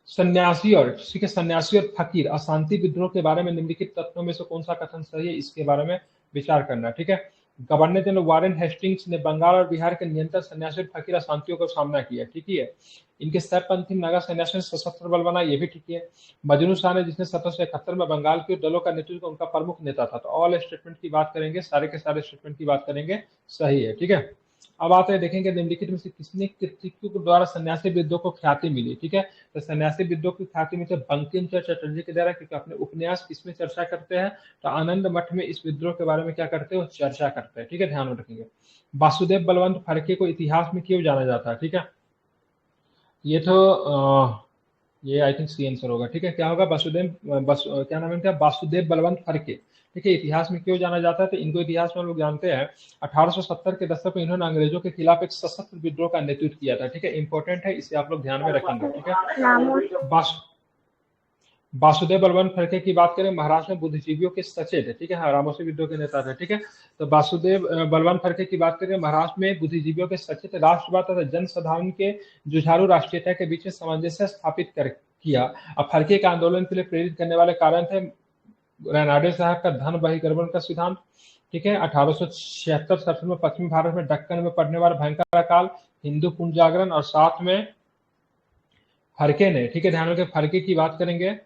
सन्यासी और, ठीक है, सन्यासी और फकीर अशांति विद्रोह के बारे में निम्नलिखित तथ्यों में से कौन सा कथन सही है, इसके बारे में विचार करना, ठीक है। गवर्नर जनरल वारेन हेस्टिंग्स ने बंगाल और बिहार के नियंत्रण सन्यासी और फकीर अशांतियों का सामना किया, ठीक है। इनके सरपंथी नागा सन्यासियों ने सशस्त्र बल बनाया, ये भी ठीक है। मजनू शाह ने, जिसने 1771 में बंगाल के दलों का नेतृत्व, उनका प्रमुख नेता था। तो ऑल स्टेटमेंट की बात करेंगे, सारे के सारे स्टेटमेंट की बात करेंगे, सही है, ठीक है। अब आते हैं, देखेंगे निम्नलिखित में से किसने कृतित्व के द्वारा सन्यासी विद्रोह को ख्याति मिली, ठीक है। तो सन्यासी विद्रोह की ख्याति में से बंकिम चंद्र चटर्जी के द्वारा, क्योंकि अपने उपन्यास किसमें चर्चा करते हैं, तो आनंद मठ में इस विद्रोह के बारे में क्या करते हैं, चर्चा करते हैं, ठीक है, ध्यान में रखेंगे। वासुदेव बलवंत फड़के को इतिहास में क्यों जाना जाता है, ठीक है। ये तो ये आई थिंक सी आंसर होगा, ठीक है। क्या होगा, क्या नाम है इनका, वासुदेव बलवंत फड़के, ठीक है। इतिहास में क्यों जाना जाता है, तो इनको इतिहास में हम लोग जानते हैं 1870 के दशक में इन्होंने अंग्रेजों के खिलाफ एक सशस्त्र विद्रोह का नेतृत्व किया था, ठीक है। इंपॉर्टेंट है, इसे आप लोग ध्यान में रखेंगे, ठीक है। वासुदेव बलवंत फड़के की बात करें, महाराष्ट्र में बुद्धिजीवियों के सचेत है, ठीक है। हाँ, रामोसी विद्रोह के नेता थे, ठीक है। तो वासुदेव बलवंत फड़के की बात करें, महाराष्ट्र में बुद्धिजीवियों के सचेत राष्ट्रवाद तथा जनसाधारण के जुझारू राष्ट्रीयता के बीच में सामंजस्य स्थापित कर किया। अब फड़के के आंदोलन के लिए प्रेरित करने वाले कारण थे रेनाडे साहब का धन बहिर्गमन का सिद्धांत, ठीक है। 1876-67 में पश्चिमी भारत में दक्कन में पड़ने वाला भयंकर अकाल, हिंदू पुनर्जागरण, और साथ में फड़के ने, ठीक है, ध्यान रखें, फड़के की बात करेंगे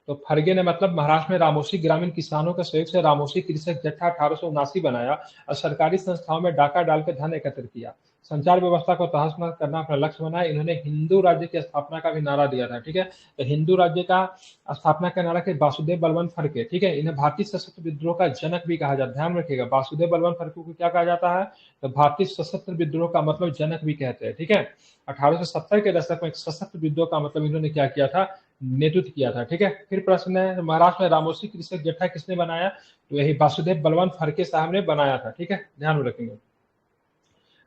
तो फरगे ने मतलब महाराष्ट्र में रामोसी ग्रामीण किसानों के सहयोग से रामोसी कृषक जत्था 1879 बनाया और सरकारी संस्थाओं में डाका डालकर धन एकत्र किया। संचार व्यवस्था को तहस-नहस करना अपना लक्ष्य बनाया। इन्होंने हिंदू राज्य की स्थापना का भी नारा दिया था, ठीक है। तो हिंदू राज्य का स्थापना का नारा के वासुदेव बलवंत फड़के, ठीक है। इन्हें भारतीय सशस्त्र विद्रोह का जनक भी कहा जाता है, ध्यान रखिएगा। वासुदेव बलवंत फड़के को क्या कहा जाता है, तो भारतीय सशस्त्र विद्रोह का मतलब जनक भी कहते हैं, ठीक है। 1870 के दशक में सशस्त्र विद्रोह का मतलब इन्होंने क्या किया था, नेतृत्व किया था, ठीक है। फिर प्रश्न है, महाराष्ट्र में रामोसी कृषक जत्था किसने बनाया, तो यही वासुदेव बलवंत फड़के साहब ने बनाया था, ठीक है, ध्यान में रखेंगे।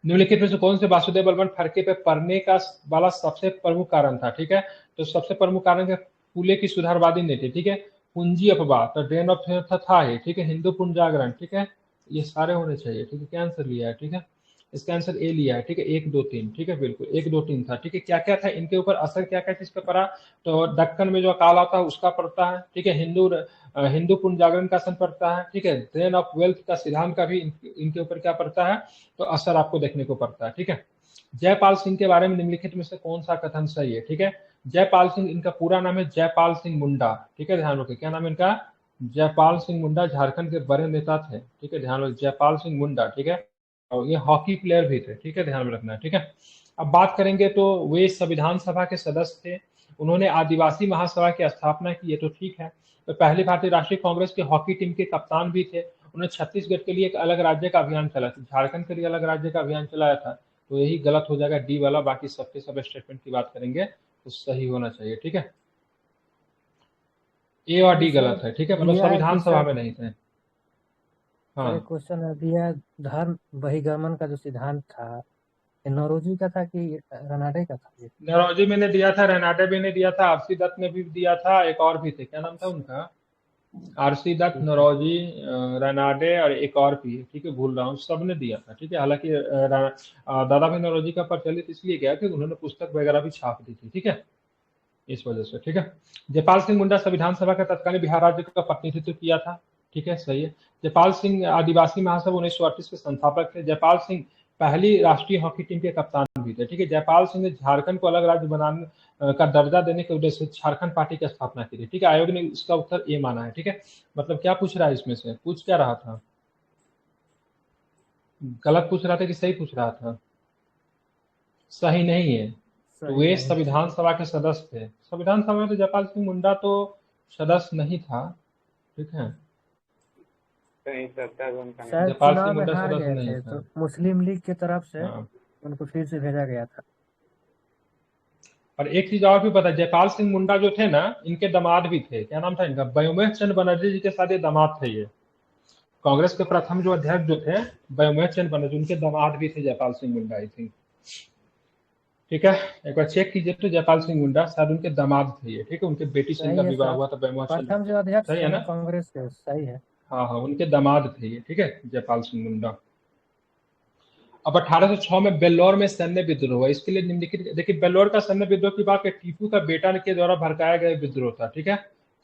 निम्नलिखित में से कौन से वासुदेव बलवंत फड़के पे पढ़ने का वाला सबसे प्रमुख कारण था, ठीक है। तो सबसे प्रमुख कारण है फूले की सुधारवादी नीति, ठीक है। पूंजी अफवाह, तो ड्रेन ऑफ था ही, ठीक है। हिंदू पुनर्जागरण, ठीक है, ये सारे होने चाहिए, ठीक है। क्या आंसर लिया है, ठीक है, इसका आंसर ए लिया है, ठीक है। 1 2 3, ठीक है, बिल्कुल 1 2 3 था, ठीक है। क्या क्या था इनके ऊपर असर, क्या क्या चीज का पड़ा, तो दक्कन में जो अकाल आता है उसका पड़ता है, ठीक है। हिंदू पुनर्जागरण का असर पड़ता है, ठीक है। ड्रेन ऑफ वेल्थ का सिद्धांत का भी इनके ऊपर क्या पड़ता है, तो असर आपको देखने को पड़ता है, ठीक है। जयपाल सिंह के बारे में निम्नलिखित में से कौन सा कथन सही है, ठीक है। जयपाल सिंह, इनका पूरा नाम है जयपाल सिंह मुंडा, ठीक है, ध्यान रखिए। क्या नाम है इनका, जयपाल सिंह मुंडा, झारखंड के बड़े नेता थे, ठीक है, ध्यान रखिए, जयपाल सिंह मुंडा, ठीक है। और ये हॉकी प्लेयर भी थे, ठीक है, ध्यान में रखना है, ठीक है। अब बात करेंगे तो वे संविधान सभा के सदस्य थे, उन्होंने आदिवासी महासभा की स्थापना की, ये तो ठीक है। तो पहली भारतीय राष्ट्रीय कांग्रेस की हॉकी टीम के कप्तान भी थे। उन्होंने छत्तीसगढ़ के लिए एक अलग राज्य का अभियान चलाया था, झारखंड के लिए अलग राज्य का अभियान चलाया था, तो यही गलत हो जाएगा डी वाला। बाकी सबके सब स्टेटमेंट की बात करेंगे तो सही होना चाहिए, ठीक है। ए और डी गलत है, ठीक है, मतलब दिया है संविधान कि सभा सर, में नहीं थे। सर एक हाँ, क्वेश्चन दिया है, धर्म बहिर्गमन का जो सिद्धांत था, ये नौरोजी का था कि रनाडे का था ये? नरौजी में ने दिया था, रेनाडे भी ने दिया था, आरसी दत्त ने भी दिया था, एक और भी थे, क्या नाम था उनका, आरसी दत्त, ठीक है। नौरोजी, रेनाडे और एक और भी है, ठीक है, भूल रहा हूँ, सबने दिया था, ठीक है। हालांकि दादा भाई नौरोजी का प्रचलित इसलिए गया कि उन्होंने पुस्तक वगैरह भी छाप दी थी, ठीक है, इस वजह से, ठीक है। जयपाल सिंह मुंडा संविधान सभा का तत्कालीन बिहार राज्य का प्रतिनिधित्व किया था, ठीक है, सही है। जयपाल सिंह आदिवासी महासभा 1938 के संस्थापक थे। जयपाल सिंह पहली राष्ट्रीय हॉकी टीम के कप्तान भी थे, ठीक है। जयपाल सिंह ने झारखंड को अलग राज्य बनाने का दर्जा देने के उद्देश्य से झारखंड पार्टी की स्थापना की थी, ठीक है। आयोग ने इसका उत्तर ए माना है, ठीक है। मतलब क्या पूछ रहा है इसमें से, पूछ क्या रहा था, गलत पूछ रहा था कि सही पूछ रहा था, सही नहीं है, तो वे नहीं। संविधान सभा के सदस्य थे। संविधान सभा में तो जयपाल सिंह मुंडा तो सदस्य नहीं था, ठीक है, कहीं चर्चा में उनका नहीं। शायद जयपाल सिंह चुनाव में मुंडा हार सदस्य गए नहीं थे, तो था। मुस्लिम लीग की तरफ से हाँ, उनको फिर से भेजा गया था। और एक चीज और भी पता है, जयपाल सिंह मुंडा जो थे ना, इनके दामाद भी थे। क्या नाम था इनका? व्योमेश चंद्र बनर्जी जी के साथ ये दामाद थे। ये कांग्रेस के प्रथम जो अध्यक्ष जो थे व्योमेश चंद्र बनर्जी, उनके दामाद भी थे जयपाल सिंह मुंडा, आई थिंक। ठीक है, एक बार चेक कीजिए तो जयपाल सिंह मुंडा शायद उनके दामाद थे ये, ठीक है। उनके बेटी से इनका सही है विवाह सर, हुआ था व्योमेश चंद्र। प्रथम जो अध्यक्ष सही थे है ना ना? कांग्रेस के, सही है। हाँ हाँ, उनके दामाद थे ये, ठीक है, जयपाल सिंह मुंडा। अब 1806 में बेल्लौर में सैन्य विद्रोह हुआ। इसके लिए निम्नलिखित, देखिए बेल्लौर का सैन्य विद्रोह की बात है, टीपू का बेटा के द्वारा भड़काया गया विद्रोह था, ठीक है।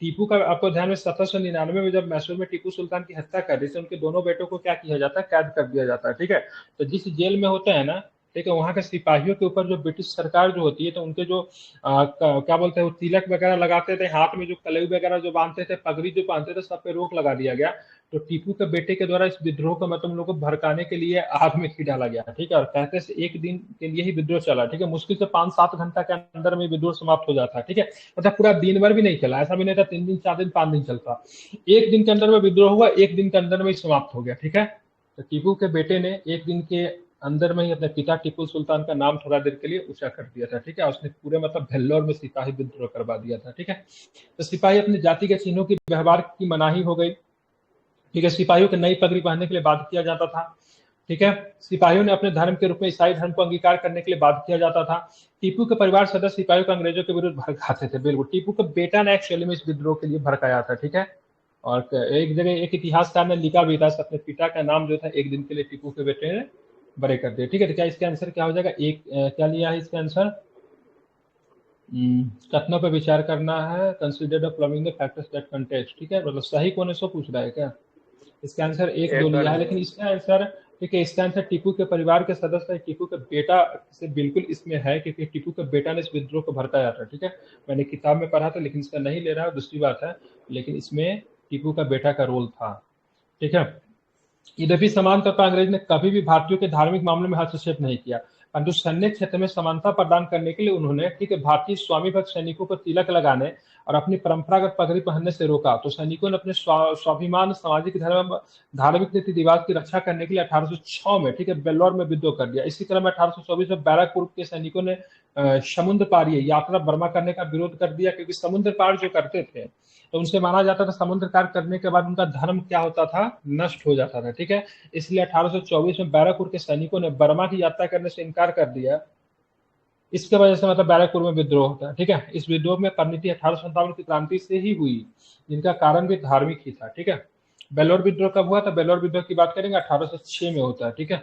टीपू का आपको ध्यान में 1799 में जब मैसूर में टीपू सुल्तान की हत्या कर दी, तो उनके दोनों बेटों को क्या किया जाता है? कैद कर दिया जाता है, ठीक है। तो जिस जेल में होते हैं ना, ठीक है, वहां के सिपाहियों के ऊपर जो ब्रिटिश सरकार जो होती है, तो उनके जो क्या बोलते हैं, वो तिलक वगैरह लगाते थे, हाथ में जो कलई वगैरह जो बांधते थे, पगड़ी जो बांधते थे, सब पे रोक लगा दिया गया। तो टीपू के बेटे के द्वारा इस विद्रोह को मतलब लोगों को भड़काने के लिए आग में घी डाला गया, ठीक है। और कहते से एक दिन के लिए ही विद्रोह चला, ठीक है। मुश्किल से 5-7 घंटा के अंदर में विद्रोह समाप्त हो जाता है, ठीक है। मतलब पूरा दिन भर भी नहीं चला, ऐसा भी नहीं था 3 दिन 4 दिन 5 दिन चलता। एक दिन के अंदर में विद्रोह हुआ, एक दिन के अंदर में समाप्त हो गया, ठीक है। तो टीपू के बेटे ने एक दिन के अंदर में ही अपने पिता टीपू सुल्तान का नाम थोड़ा देर के लिए ऊंचा कर दिया था, ठीक है। उसने पूरे मतलब भेल्लौर में सिपाही विद्रोह करवा दिया था, ठीक है। तो सिपाही अपनी जाति के चिन्हों की व्यवहार की मनाही हो गई, ठीक है। सिपाहियों को नई पगड़ी पहनने के लिए बाध्य किया जाता था, ठीक है। सिपाहियों ने अपने धर्म के रूप में ईसाई धर्म को अंगीकार करने के लिए बाध्य किया जाता था। टीपू के परिवार सदस्य सिपाहियों को अंग्रेजों के विरुद्ध भड़काते थे, बिल्कुल। टीपू के बेटा ने एक्चुअली में इस विद्रोह के लिए भड़काया था, ठीक है। और एक जगह एक इतिहासकार ने लिखा भी था, अपने पिता का नाम जो था एक दिन के लिए टीपू के बेटे ने बड़े कर दिया, ठीक है। तो क्या इसका आंसर क्या हो जाएगा? एक क्या लिया है इसका आंसर? कथनों पर विचार करना है, consider the following the factors that contest, ठीक है। मतलब सही कौन है सो पूछ रहा है क्या? इसका आंसर 1-2 लिया है, लेकिन इसका आंसर, ठीक है, इसका आंसर टीपू के परिवार के सदस्य, टीपू के बेटा से बिल्कुल इसमें है, क्योंकि टीपू के बेटा ने इस विद्रोह को भड़काया था, ठीक है। मैंने किताब में पढ़ा था, लेकिन इसका नहीं ले रहा है, दूसरी बात है, लेकिन इसमें टीपू का बेटा का रोल था, ठीक है। यद्यपि समानता पर अंग्रेज ने कभी भी भारतीयों के धार्मिक मामलों में हस्तक्षेप नहीं किया, परंतु सैन्य क्षेत्र में समानता प्रदान करने के लिए उन्होंने, ठीक है, भारतीय स्वामी भक्त सैनिकों को तिलक लगाने और अपनी परंपरागत पगड़ी पहनने से रोका। तो सैनिकों ने अपने स्वाभिमान, सामाजिक धर्म, धार्मिक रीति रिवाज की रक्षा करने के लिए 1806 में, ठीक है, बेल्लौर में विद्रोह कर दिया। इसी क्रम में 1824 में बैरकपुर के सैनिकों ने समुद्र पार यात्रा बर्मा करने का विरोध कर दिया, क्योंकि समुद्र पार जो करते थे तो उनसे माना जाता था समुद्र पार करने के बाद उनका धर्म क्या होता था? नष्ट हो जाता था, ठीक है। इसलिए 1824 में बैरकपुर के सैनिकों ने बर्मा की यात्रा करने से इनकार कर दिया। इसके वजह से मतलब बैरकपुर में विद्रोह होता है, ठीक है। इस विद्रोह में परिणति 1857 की क्रांति से ही हुई, जिनका कारण भी धार्मिक ही था, ठीक है। बेल्लौर विद्रोह कब हुआ था? बेल्लौर विद्रोह की बात करेंगे 1806 में होता है, ठीक है।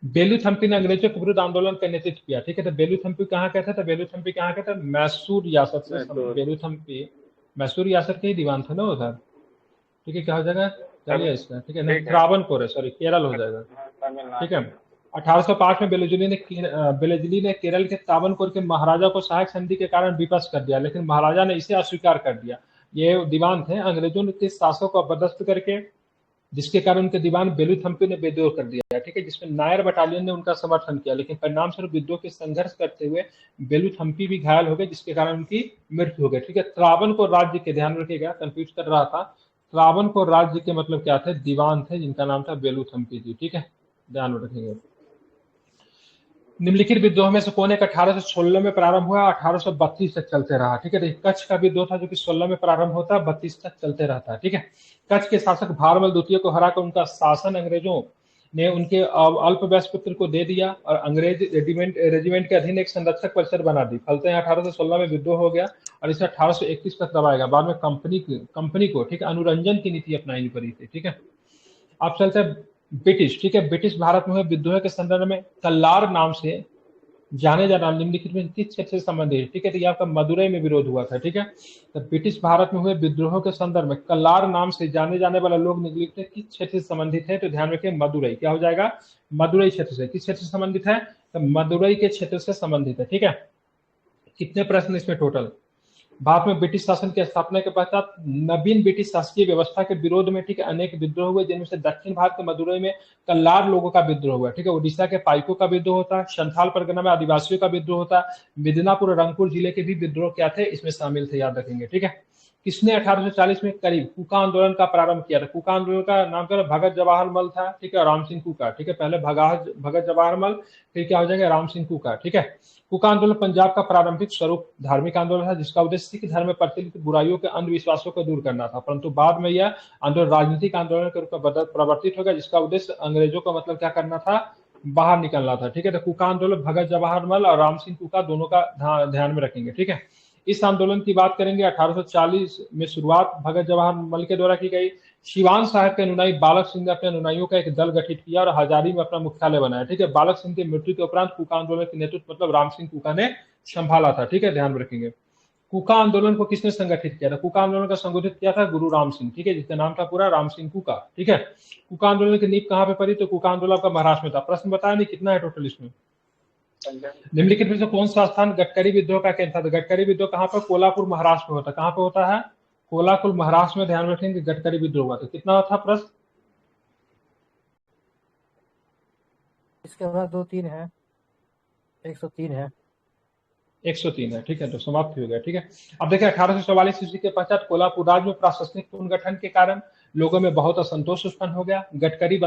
बेलू थम्पी ने अंग्रेजों के विरुद्ध आंदोलन का नेतृत्व किया, ठीक है। तो बेलू थम्पी कहाँ कहता था? बेलू थम्पी कहाँ कहता? मैसूर रियासत से बेलू थम्पी मैसूर रियासत के ही दीवान थे ना वो सर, ठीक है। क्या हो जाएगा? चलिए इसका, ठीक है, नहीं त्रावणकोर है, सॉरी केरल हो जाएगा, ठीक है। 1805 में बेलेजली ने केरल के त्रावणकोर के महाराजा को सहायक संधि के कारण विपक्ष कर दिया, लेकिन महाराजा ने इसे अस्वीकार कर दिया। ये दीवान थे, अंग्रेजों के शासक को अपदस्थ करके, जिसके कारण उनके दीवान बेलू थम्पी ने विद्रोह कर दिया, ठीक है, जिसमें नायर बटालियन ने उनका समर्थन किया, लेकिन परिणाम स्वरूप विद्रोह के संघर्ष करते हुए बेलू थम्पी भी घायल हो गए, जिसके कारण उनकी मृत्यु हो गई, ठीक है। त्रावणकोर राज्य के, ध्यान रखिएगा, कंफ्यूज कर रहा था, त्रावणकोर राज्य के मतलब क्या थे? दीवान थे, जिनका नाम था बेलू थम्पी जी, ठीक है, ध्यान रखेंगे। निम्नलिखित विद्रोह में से कौन एक 1816 में प्रारंभ हुआ, 1832 तक चलते रहा, ठीक है। तो कच्छ का विद्रोह था जो कि 16 में प्रारंभ होता है, 32 तक चलते रहता है, ठीक है। कच्छ के शासक भारमल द्वितीय को हराकर उनका शासन अंग्रेजों ने उनके अल्पवयस्क पुत्र को दे दिया और अंग्रेज रेजिमेंट के अधीन एक संरक्षक परिषद बना दी। फलते 1816 में विद्रोह हो गया और इसे 1831 तक दबाएगा। बाद में कंपनी को, ठीक है, अनुरंजन की नीति अपनानी पड़ी थी, ठीक है। आप चलते हैं ब्रिटिश, ठीक है। ब्रिटिश भारत में हुए विद्रोह के संदर्भ में कल्लार नाम से जाने जाना निम्नलिखित में किस क्षेत्र से संबंधित है, ठीक है। तो ये आपका मदुरई में विरोध हुआ था, ठीक है। तो ब्रिटिश भारत में हुए विद्रोह के संदर्भ में कल्लार नाम से जाने जाने वाला लोग निम्नलिखित किस क्षेत्र से संबंधित है? तो ध्यान रखिए मदुरई, क्या हो जाएगा? मदुरई क्षेत्र से। किस क्षेत्र से संबंधित है? तो मदुरई के क्षेत्र से संबंधित है, ठीक है। कितने प्रश्न इसमें टोटल? भारत में ब्रिटिश शासन की स्थापना के पश्चात नवीन ब्रिटिश शासकीय व्यवस्था के विरोध में, ठीक है, अनेक विद्रोह हुए, जिनमें से दक्षिण भारत के मदुरई में कल्लार लोगों का विद्रोह हुआ, ठीक है, उड़ीसा के पाइकों का विद्रोह होता है, संथाल परगना में आदिवासियों का विद्रोह होता है, मिदनापुर और रंगपुर जिले के भी विद्रोह क्या थे, इसमें शामिल थे, याद रखेंगे, ठीक है। किसने 1840 में करीब कुका आंदोलन का प्रारंभ किया था? कुका आंदोलन का नाम क्या है? भगत जवाहर मल था, ठीक है, राम सिंह कुका, ठीक है, पहले भगत जवाहर मल, फिर क्या हो जाएगा, राम सिंह कुका, ठीक है। कुका आंदोलन पंजाब का प्रारंभिक स्वरूप धार्मिक आंदोलन था, जिसका उद्देश्य सिख धर्म में प्रचलित बुराइयों के अंधविश्वासों को दूर करना था, परंतु बाद में यह आंदोलन राजनीतिक आंदोलन के रूप में परिवर्तित हो गया, जिसका उद्देश्य अंग्रेजों का मतलब क्या करना था, बाहर निकलना था, ठीक है। तो कुका आंदोलन भगत जवाहर मल और राम सिंह कुका दोनों का ध्यान में रखेंगे, ठीक है। इस आंदोलन की बात करेंगे, 1840 में शुरुआत भगत जवाहर मल के द्वारा की गई। सिवान साहब के अनुयायी बालक सिंह ने अपने अनुयायियों का एक दल गठित किया और हजारी में अपना मुख्यालय बनाया, ठीक है। बालक सिंह की मृत्यु के उपरांत कुका आंदोलन के नेतृत्व मतलब राम सिंह कुका ने संभाला था, ठीक है, ध्यान में रखेंगे। कुका आंदोलन को किसने संगठित किया था? कुका आंदोलन का संगठित किया था गुरु राम सिंह, ठीक है, जिसका नाम था पूरा राम सिंह कुका, ठीक है। कुका आंदोलन की नींव कहाँ पे पड़ी? तो कुका आंदोलन का महाराष्ट्र में था। प्रश्न बताया नहीं कितना है टोटल इसमें? निम्नलिखित में से कौन सा स्थान गडकरी विद्रोह का केंद्र था? तो गडकरी विद्रोह कहाँ पर? कोल्हापुर महाराष्ट्र में होता है। कहाँ पे होता है? कोल्हापुर महाराष्ट्र में, ध्यान रखेंगे, गडकरी विद्रोह हुआ था। कितना था प्रश्न? इसके बाद 2-3 है, 103 है, 103 है, ठीक है, तो समाप्त हो गया, ठीक है। अब देखिए 1844 ईस्वी के पश्चात कोल्हापुर राज्य में प्रशासनिक पुनर्गठन के कारण लोगों में बहुत असंतोष उत्पन्न हो गया। गडकरी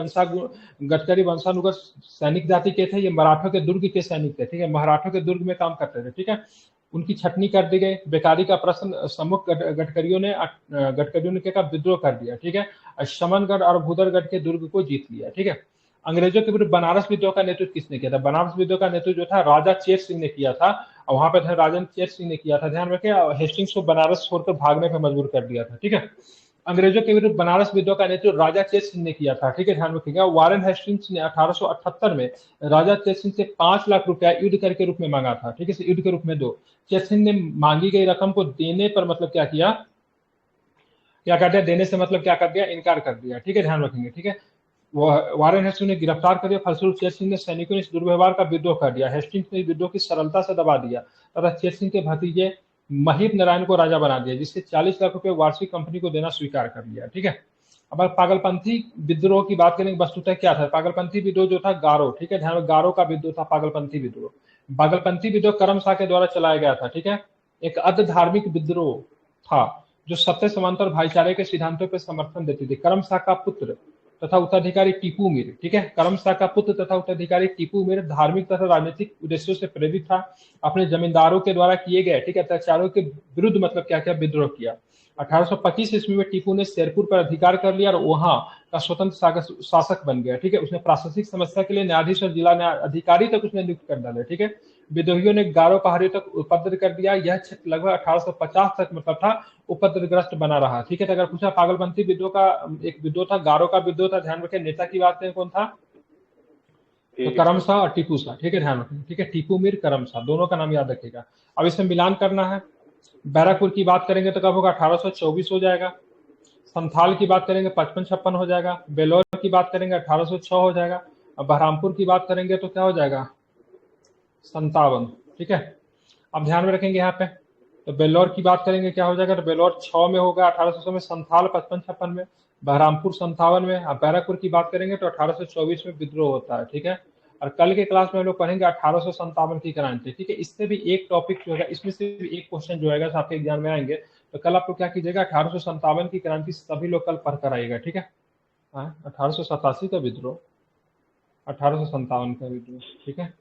वंशानुगत सैनिक जाति के थे, ये मराठों के दुर्ग के सैनिक थे, ठीक है, मराठों के दुर्ग में काम करते थे, ठीक है। उनकी छटनी कर दी गई। बेकारी का प्रश्न सम्मुख गडकरियों ने क्या विद्रोह कर दिया, ठीक है। शमनगढ़ और भूदरगढ़ के दुर्ग को जीत लिया, ठीक है। अंग्रेजों के विरुद्ध बनारस विद्रोह का नेतृत्व किसने किया था? बनारस विद्रोह का नेतृत्व जो था राजा चेत सिंह ने किया था, और वहां पे था राजन चेत सिंह ने किया था, ध्यान रखें। हेस्टिंग्स को बनारस छोड़कर भागने पर मजबूर कर दिया था, ठीक है। अंग्रेजों के विरुद्ध बनारस विद्रोह का नेतृत्व राजा चेत सिंह ने किया था, ठीक है, ध्यान रखिएगा। वारेन हेस्टिंग्स ने 1878 में राजा चेत सिंह से 5 लाख रुपया युद्ध कर के रूप में मांगा था, ठीक है, युद्ध के रूप में दो। चेत सिंह ने मांगी गई रकम को देने पर मतलब क्या किया, क्या कर दिया, देने से मतलब क्या कर दिया, इनकार कर दिया, ठीक है, ध्यान रखेंगे, ठीक है। वारेन हेस्टिंग्स ने गिरफ्तार कर दिया। फलस्वरूप चेत सिंह ने सैनिकों ने इस दुर्व्यवहार का विद्रोह कर दिया। हेस्टिंग्स ने विद्रोह की सरलता से दबा दिया तथा चेत सिंह के भतीजे महिप नारायण को राजा बना दिया, जिससे 40 लाख रुपए वार्षिक कंपनी को देना स्वीकार कर लिया, ठीक है। अब पागलपंथी विद्रोह की बात करेंगे, वस्तुतः क्या था पागलपंथी विद्रोह? जो था गारो, ठीक है, ध्यान में, गारो का विद्रोह था पागलपंथी विद्रोह। पागलपंथी विद्रोह करम शाह के द्वारा चलाया गया था, ठीक है, एक अर्ध धार्मिक विद्रोह था जो सत्य समांतर भाईचारे के सिद्धांतों पर समर्थन देती थी। करम शाह का पुत्र तथा उत्तराधिकारी टीपू मीर, ठीक है, करम शाह का पुत्र तथा उत्तराधिकारी टीपू मीर धार्मिक तथा राजनीतिक उद्देश्यों से प्रेरित था। अपने जमींदारों के द्वारा किए गए, ठीक है, अत्याचारों के विरुद्ध मतलब क्या क्या विद्रोह किया। 1825 ईस्वी में टीपू ने शेरपुर पर अधिकार कर लिया और वहां का स्वतंत्र शासक बन गया, ठीक है। उसने प्रशासनिक समस्या के लिए न्यायाधीश और जिला अधिकारी तक उसने नियुक्त कर डाले, ठीक है। विद्रोहियों ने गारो पहाड़ियों तक उपद्रव कर दिया। यह क्षेत्र लगभग 1850 तक मतलब था उपद्रवग्रस्त बना रहा, ठीक है। तो अगर पूछा पागलपंथी विद्रोह का एक विद्रोह था, गारो का विद्रोह था, ध्यान रखें। नेता की बात करें कौन था? तो करम शाह और टीपू शाह, ठीक है, ध्यान रखें, ठीक है, टीपू मीर करम शाह, दोनों का नाम याद रखिएगा। अब इसमें मिलान करना है। बैरकपुर की बात करेंगे तो कब होगा? 1824 हो जाएगा। संथाल की बात करेंगे 55-56 हो जाएगा। बेलोर की बात करेंगे 1806 हो जाएगा। अब बहरामपुर की बात करेंगे तो क्या हो जाएगा? 57, ठीक है। अब ध्यान में रखेंगे यहाँ पे, तो बेलोर की बात करेंगे क्या हो जाएगा? तो बेलोर 6 में होगा 1800 में, संथाल 55-56 में, बहरामपुर 57 में। अब बैरकपुर की बात करेंगे तो 1824 में विद्रोह होता है, ठीक है। और कल के क्लास में हम लोग पढ़ेंगे 1857 की क्रांति, ठीक है। इससे भी एक टॉपिक जो है, इसमें से भी एक क्वेश्चन जो है आपके एग्जाम में आएंगे। तो कल आप लोग क्या कीजिएगा, 1857 की क्रांति सभी लोग कल पढ़ कर आइएगा, ठीक है। 1887 का विद्रोह, 1857 का विद्रोह, ठीक है,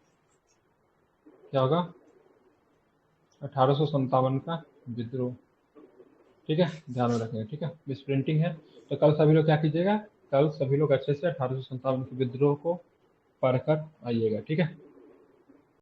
क्या होगा? 1857 का विद्रोह, ठीक है, ध्यान में रखेंगे, ठीक है। मिस प्रिंटिंग है, तो कल सभी लोग क्या कीजिएगा, कल सभी लोग अच्छे से 1857 के विद्रोह को पढ़कर आइएगा, ठीक है।